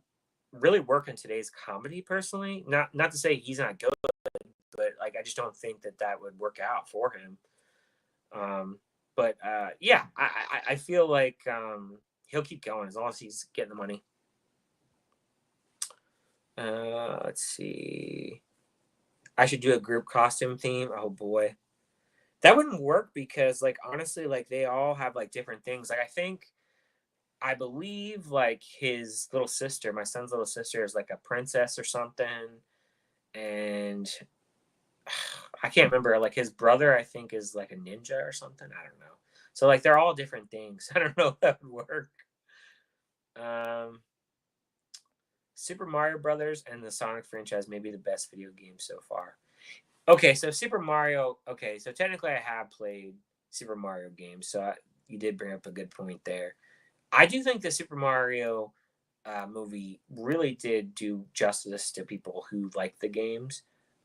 really work in today's comedy. Personally, not to say he's not good, but like I just don't think that that would work out for him. But yeah, I feel like he'll keep going as long as he's getting the money. Let's see. I should do a group costume theme. Oh boy, that wouldn't work because like honestly, like they all have like different things. Like I believe like his little sister, my son's little sister, is like a princess or something, and I can't remember. Like his brother, I think, is like a ninja or something. I don't know. So like they're all different things. I don't know if that would work. Um, Super Mario Brothers and the Sonic franchise may be the best video game so far. Okay, so Super Mario. Okay, so technically I have played Super Mario games, so you did bring up a good point there. I do think the Super Mario movie really did do justice to people who like the games.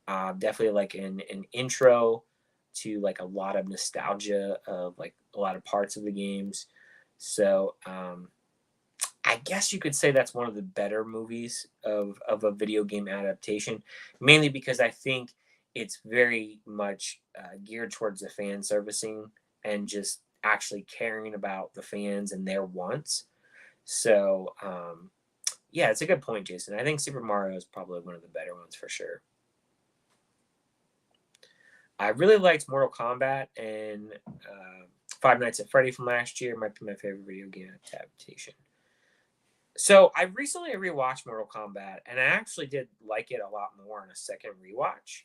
Definitely like an intro to like a lot of nostalgia of like a lot of parts of the games. So I guess you could say that's one of the better movies of a video game adaptation, mainly because I think it's very much geared towards the fan servicing and just actually caring about the fans and their wants. So yeah, it's a good point, Jason. I think Super Mario is probably one of the better ones for sure. I really liked Mortal Kombat and Five Nights at Freddy from last year. Might be my favorite video game adaptation. So I recently rewatched Mortal Kombat, and I actually did like it a lot more on a second rewatch.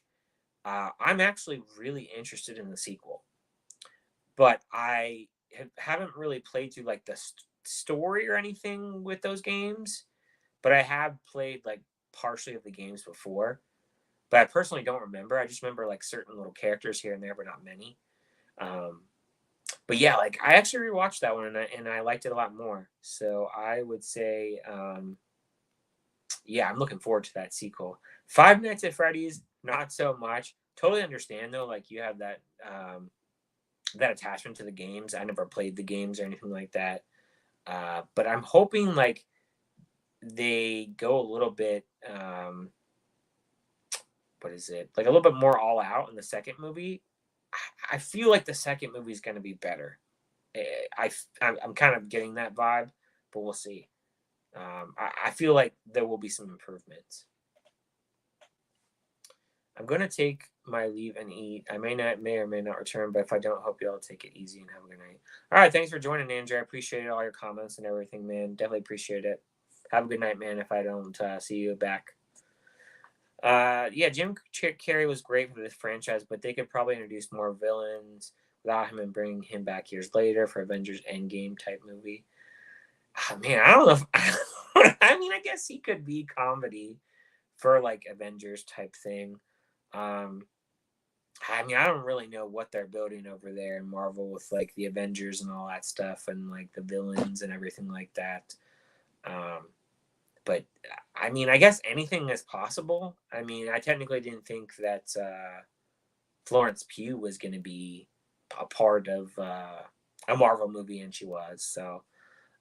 I'm actually really interested in the sequel, but I haven't really played through like the story or anything with those games. But I have played like partially of the games before. But I personally don't remember. I just remember like certain little characters here and there, but not many. Um, but yeah, like I actually rewatched that one and I liked it a lot more. So I would say, yeah, I'm looking forward to that sequel. Five Nights at Freddy's, not so much. Totally understand though, like you have that attachment to the games. I never played the games or anything like that. But I'm hoping like they go a little bit what is it like a little bit more all out in the second movie. I feel like the second movie is going to be better. I'm kind of getting that vibe, but we'll see. I feel like there will be some improvements. I'm going to take my leave and eat. I may or may not return, but if I don't, hope you all take it easy and have a good night. All right, thanks for joining, Andrew. I appreciate all your comments and everything, man. Definitely appreciate it. Have a good night, man. If I don't see you back. Yeah, Jim Carrey was great for this franchise, but they could probably introduce more villains without him and bring him back years later for Avengers Endgame type movie. Oh, man, I don't know. I mean, I guess he could be comedy for like Avengers type thing. Um, I mean, I don't really know what they're building over there in Marvel with like the Avengers and all that stuff and like the villains and everything like that. Um, but I mean, I guess anything is possible. I mean, I technically didn't think that Florence Pugh was going to be a part of a Marvel movie, and she was. So,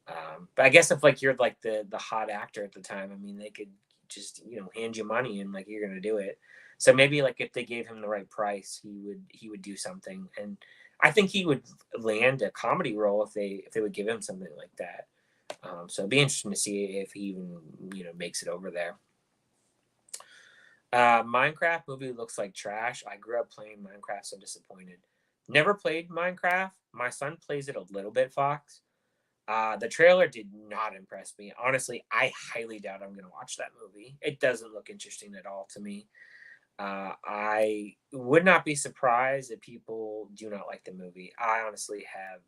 but I guess if like you're like the hot actor at the time, I mean, they could just hand you money and like you're going to do it. So maybe like if they gave him the right price, he would do something, and I think he would land a comedy role if they would give him something like that. So it'd be interesting to see if he even makes it over there. Minecraft movie looks like trash. I grew up playing Minecraft, so disappointed. Never played Minecraft. My son plays it a little bit, Fox. The trailer did not impress me. Honestly, I highly doubt I'm going to watch that movie. It doesn't look interesting at all to me. I would not be surprised if people do not like the movie. I honestly have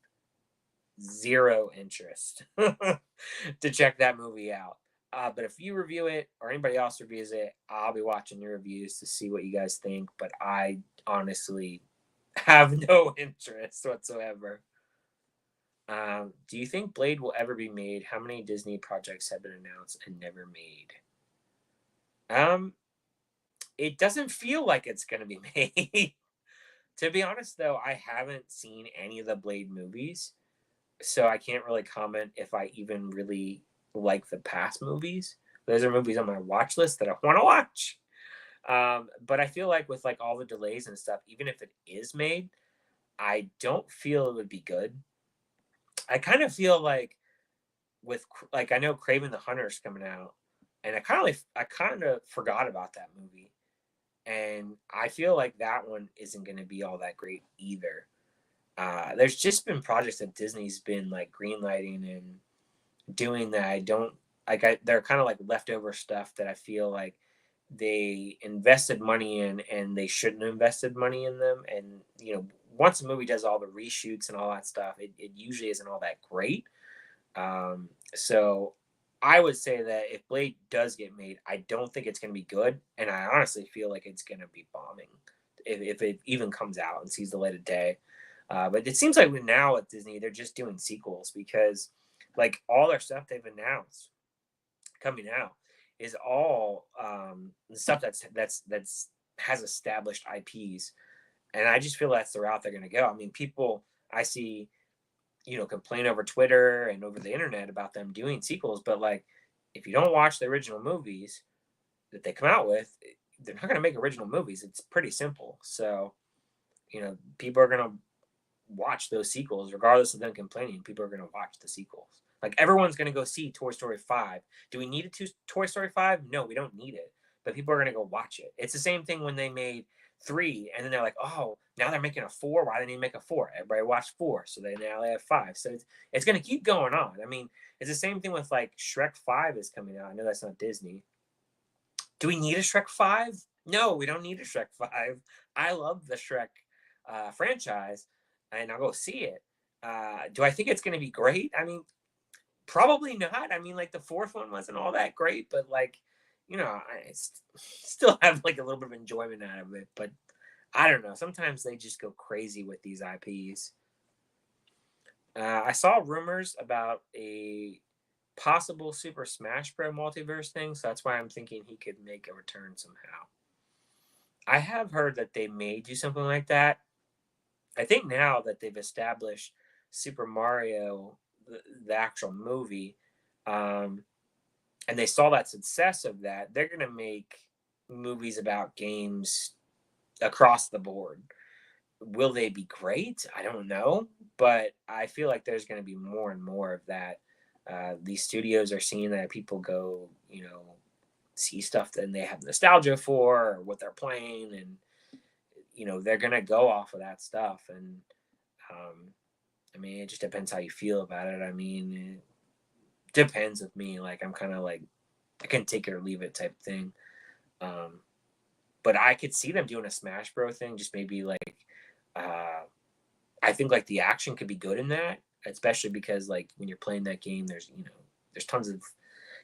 zero interest to check that movie out. But if you review it or anybody else reviews it, I'll be watching your reviews to see what you guys think. But I honestly have no interest whatsoever. Do you think Blade will ever be made? How many Disney projects have been announced and never made? It doesn't feel like it's going to be made. To be honest, though, I haven't seen any of the Blade movies. so I can't really comment if I even really like the past movies. Those are movies on my watch list that I want to watch. But I feel like with like all the delays and stuff, even if it is made, I don't feel it would be good. I kind of feel like with like I know Craven the Hunter is coming out, and I kind of forgot about that movie, and I feel like that one isn't going to be all that great either. There's just been projects that Disney's been like greenlighting and doing that I don't like. They're kind of like leftover stuff that I feel like they invested money in and they shouldn't have invested money in them. And once a movie does all the reshoots and all that stuff, it usually isn't all that great. So I would say that if Blade does get made, I don't think it's going to be good, and I honestly feel like it's going to be bombing if it even comes out and sees the light of day. But it seems like now at Disney, they're just doing sequels because, like, all their stuff they've announced coming out is all the stuff that's has established IPs, and I just feel that's the route they're going to go. I mean, people I see complain over Twitter and over the internet about them doing sequels, but like if you don't watch the original movies that they come out with, they're not going to make original movies. It's pretty simple. So, people are going to watch those sequels regardless of them complaining. People are going to watch the sequels. Like everyone's going to go see Toy Story 5. Do we need a Toy Story 5? No, we don't need it. But people are going to go watch it. It's the same thing when they made 3 and then they're like, oh, now they're making a 4. Why didn't they make a 4? Everybody watched 4, so now they have 5. So it's going to keep going on. I mean, it's the same thing with like Shrek 5 is coming out. I know that's not Disney. Do we need a Shrek 5? No, we don't need a Shrek 5. I love the Shrek franchise, and I'll go see it. Do I think it's going to be great? I mean, probably not. I mean, like the fourth one wasn't all that great, but like, I still have like a little bit of enjoyment out of it. But I don't know. Sometimes they just go crazy with these IPs. I saw rumors about a possible Super Smash Bros. Multiverse thing, so that's why I'm thinking he could make a return somehow. I have heard that they may do something like that. I think now that they've established Super Mario, the actual movie, and they saw that success of that, they're going to make movies about games across the board. Will they be great? I don't know, but I feel like there's going to be more and more of that. These studios are seeing that people go, see stuff that they have nostalgia for or what they're playing, and they're going to go off of that stuff. And I mean, it just depends how you feel about it. I mean, it depends with me. Like, I'm kind of like, I can take it or leave it type thing. But I could see them doing a Smash Bro thing, just maybe like, I think like the action could be good in that, especially because like when you're playing that game, there's tons of,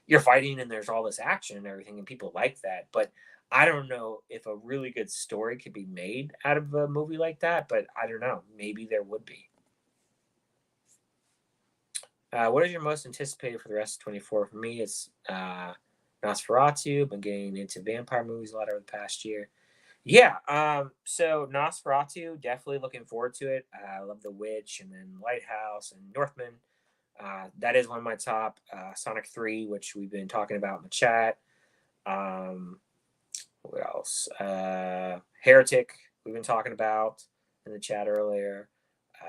you're fighting and there's all this action and everything, and people like that. But I don't know if a really good story could be made out of a movie like that, but I don't know. Maybe there would be. What is your most anticipated for the rest of 24? For me, it's Nosferatu. I've been getting into vampire movies a lot over the past year. Yeah, so Nosferatu, definitely looking forward to it. I love The Witch and then Lighthouse and Northman. That is one of my top. Sonic 3, which we've been talking about in the chat. What else? Heretic, we've been talking about in the chat earlier.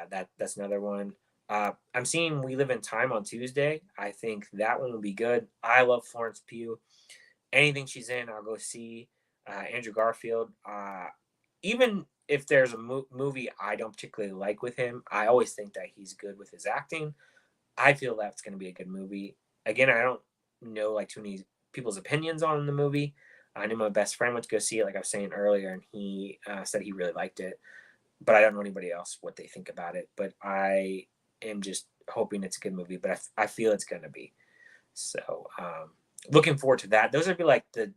That's another one. I'm seeing We Live in Time on Tuesday. I think that one will be good. I love Florence Pugh. Anything she's in, I'll go see. Andrew Garfield. Even if there's a movie I don't particularly like with him, I always think that he's good with his acting. I feel that's going to be a good movie. Again, I don't know like too many people's opinions on the movie. I know my best friend went to go see it, like I was saying earlier, and he said he really liked it. But I don't know anybody else what they think about it. But I am just hoping it's a good movie. But I feel it's going to be. So looking forward to that. Those would be like the,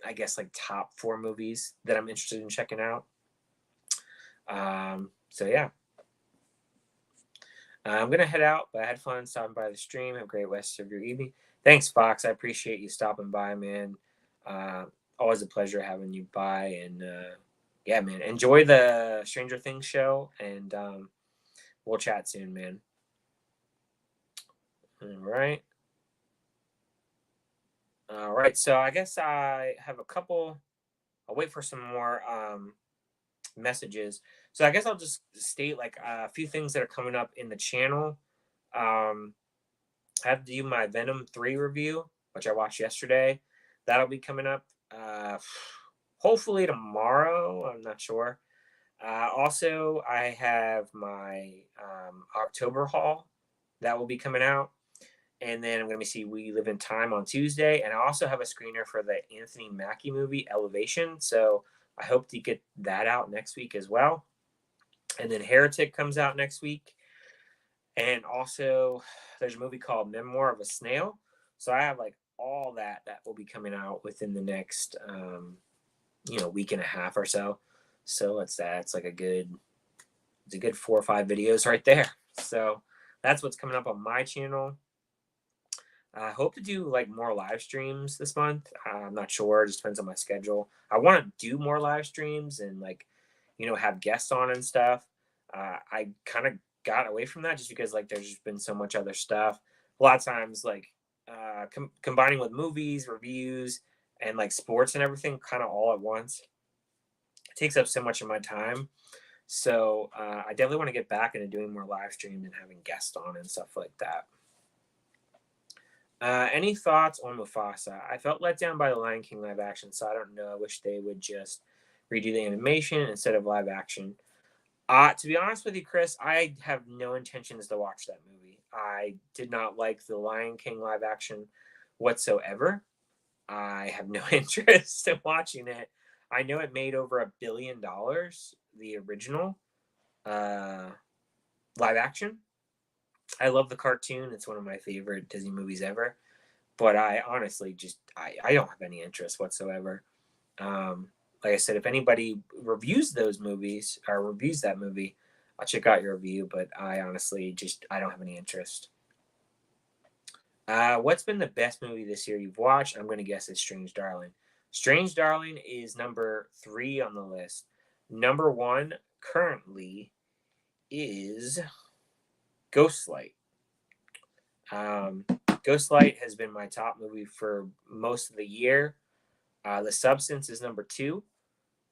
I guess, like top 4 movies that I'm interested in checking out. So yeah. I'm going to head out, but I had fun stopping by the stream. Have a great rest of your evening. Thanks, Fox. I appreciate you stopping by, man. Always a pleasure having you by. And yeah, man, enjoy the Stranger Things show. And we'll chat soon, man. All right. All right. So I guess I have a couple. I'll wait for some more messages. So I guess I'll just state like a few things that are coming up in the channel. Um, I have to do my Venom 3 review, which I watched yesterday. That'll be coming up hopefully tomorrow. I'm not sure. Also, I have my October haul that will be coming out. And then I'm going to see We Live in Time on Tuesday. And I also have a screener for the Anthony Mackie movie, Elevation. So I hope to get that out next week as well. And then Heretic comes out next week. And also, there's a movie called Memoir of a Snail. So I have like all that will be coming out within the next, week and a half or so. So it's that. It's like it's a good 4 or 5 videos right there. So that's what's coming up on my channel. I hope to do like more live streams this month. I'm not sure. It just depends on my schedule. I want to do more live streams and like, have guests on and stuff. I kind of got away from that just because like there's just been so much other stuff. A lot of times like combining with movies, reviews, and like sports and everything kind of all at once. It takes up so much of my time. So I definitely want to get back into doing more live streams and having guests on and stuff like that. Any thoughts on Mufasa? I felt let down by the Lion King live action, so I don't know. I wish they would just redo the animation instead of live action. To be honest with you, Chris, I have no intentions to watch that movie. I did not like the Lion King live action whatsoever. I have no interest in watching it. I know it made over $1 billion, the original live action. I love the cartoon. It's one of my favorite Disney movies ever. But I honestly just I don't have any interest whatsoever. Like I said, if anybody reviews those movies or reviews that movie, I'll check out your review. But I honestly just I don't have any interest. What's been the best movie this year you've watched? I'm going to guess it's Strange Darling. Strange Darling is number 3 on the list. Number 1 currently is Ghostlight. Ghostlight has been my top movie for most of the year. The Substance is number 2,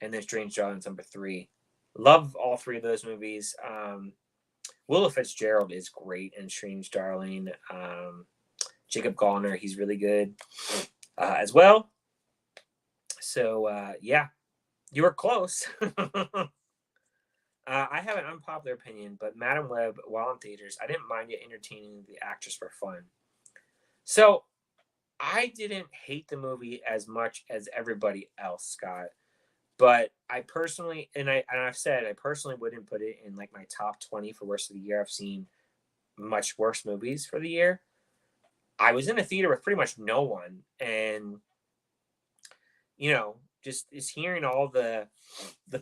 and then Strange Darling is number 3. Love all 3 of those movies. Willa Fitzgerald is great in Strange Darling. Jacob Gallner, he's really good as well. So, yeah, you were close. I have an unpopular opinion, but Madam Web, while in theaters, I didn't mind it entertaining the actress for fun. So, I didn't hate the movie as much as everybody else, Scott. But I personally, I've said I personally wouldn't put it in like my top 20 for worst of the year. I've seen much worse movies for the year. I was in a theater with pretty much no one, and just is hearing all the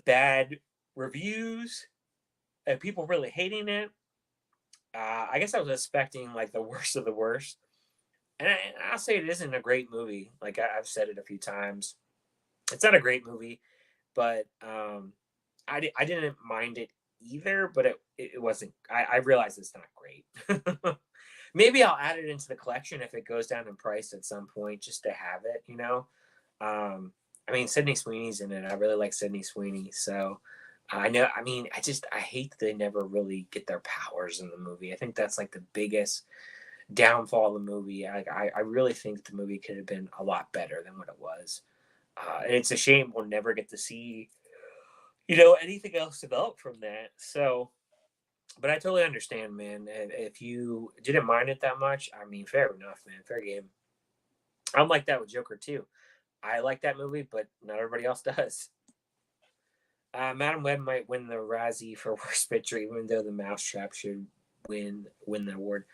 bad reviews and people really hating it. I guess I was expecting like the worst of the worst, and I'll say it isn't a great movie. Like I've said it a few times, it's not a great movie, but I didn't mind it either. But it wasn't. I realize it's not great. Maybe I'll add it into the collection if it goes down in price at some point, just to have it. I mean, Sydney Sweeney's in it. I really like Sydney Sweeney, so I know. I mean, I hate that they never really get their powers in the movie. I think that's like the biggest downfall of the movie. I really think the movie could have been a lot better than what it was. And it's a shame we'll never get to see, anything else develop from that. So, but I totally understand, man. If you didn't mind it that much, I mean, fair enough, man. Fair game. I'm like that with Joker too. I like that movie, but not everybody else does. Madam Web might win the Razzie for worst picture, even though The Mousetrap should win the award.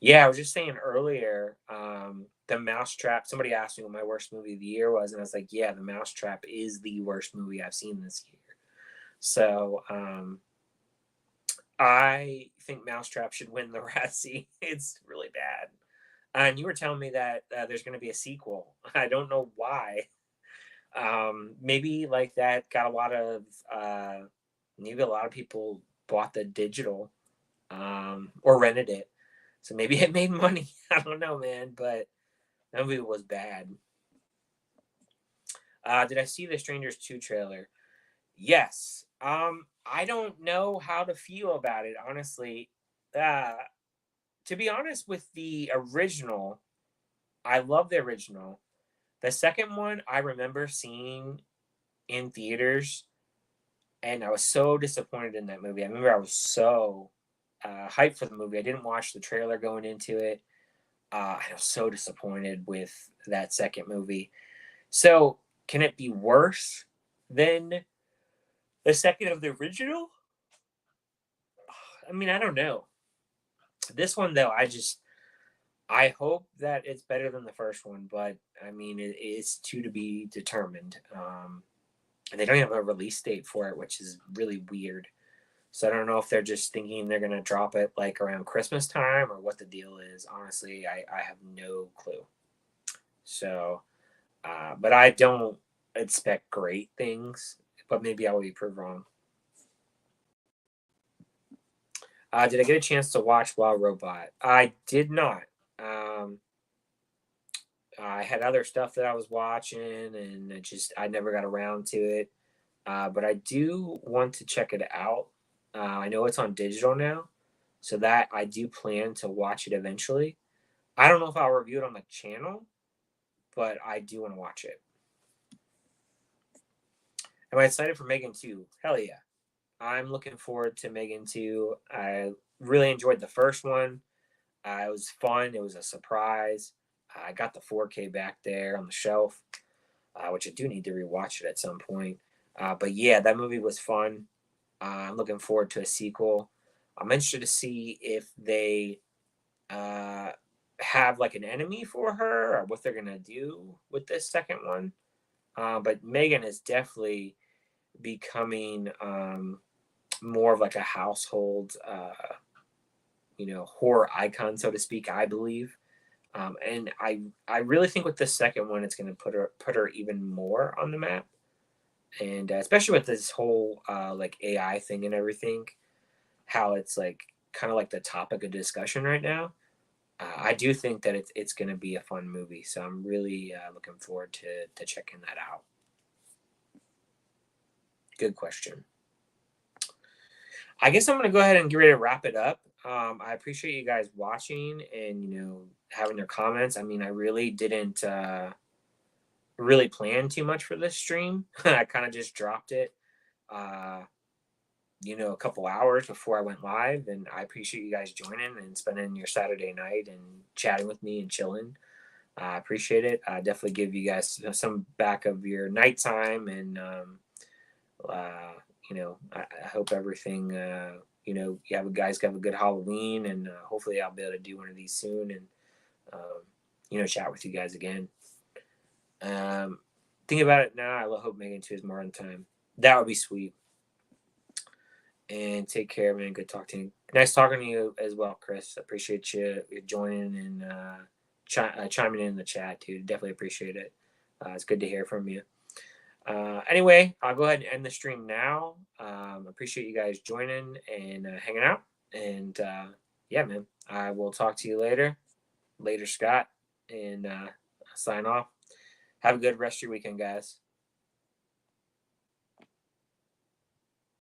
Yeah, I was just saying earlier, The Mousetrap. Somebody asked me what my worst movie of the year was, and I was like, yeah, The Mousetrap is the worst movie I've seen this year. So, I think Mousetrap should win the Razzie. It's really bad. And you were telling me that there's going to be a sequel. I don't know why. Maybe like that got a lot of maybe a lot of people bought the digital or rented it. So maybe it made money. I don't know, man, but that movie was bad. Did I see the Strangers 2 trailer? Yes. I don't know how to feel about it, honestly. Uh, to be honest, with the original, I love the original. The second one, I remember seeing in theaters, and I was so disappointed in that movie. I remember I was so hyped for the movie. I didn't watch the trailer going into it. I was so disappointed with that second movie. So, can it be worse than the second of the original? I mean, I don't know. This one though, I hope that it's better than the first one, but I mean, it's to be determined. And they don't have a release date for it, which is really weird. So I don't know if they're just thinking they're gonna drop it like around Christmas time or what the deal is. Honestly, I have no clue. So, but I don't expect great things. But maybe I will be proved wrong. Did I get a chance to watch Wild Robot? I did not. Um, I had other stuff that I was watching, and I never got around to it. But I do want to check it out. I know it's on digital now, so that I do plan to watch it eventually. I don't know if I'll review it on the channel, but I do want to watch it. Am I excited for Megan 2? Hell yeah. I'm looking forward to Megan 2. I really enjoyed the first one. It was fun. It was a surprise. I got the 4K back there on the shelf, which I do need to rewatch it at some point. But yeah, that movie was fun. I'm looking forward to a sequel. I'm interested to see if they uh, have like an enemy for her or what they're gonna do with this second one. But Megan is definitely becoming more of like a household, horror icon, so to speak. I believe, and I really think with the second one, it's gonna put her even more on the map, and especially with this whole like AI thing and everything, how it's like kind of like the topic of discussion right now. I do think that it's going to be a fun movie, so I'm really looking forward to checking that out. Good question. I guess I'm going to go ahead and get ready to wrap it up. I appreciate you guys watching and having your comments. I mean, I really didn't really plan too much for this stream. I kind of just dropped it. Uh, a couple hours before I went live. And I appreciate you guys joining and spending your Saturday night and chatting with me and chilling. I appreciate it. I definitely give you guys some back of your nighttime. And, I hope everything, you guys have a good Halloween. And hopefully I'll be able to do one of these soon and, chat with you guys again. Think about it now. I hope Megan 2 is more on time. That would be sweet. And take care, man. Good talking to you. Nice talking to you as well, Chris. Appreciate you joining and chiming in the chat, too. Definitely appreciate it. It's good to hear from you. Anyway, I'll go ahead and end the stream now. Appreciate you guys joining and hanging out. And yeah, man, I will talk to you later. Later, Scott. And sign off. Have a good rest of your weekend, guys.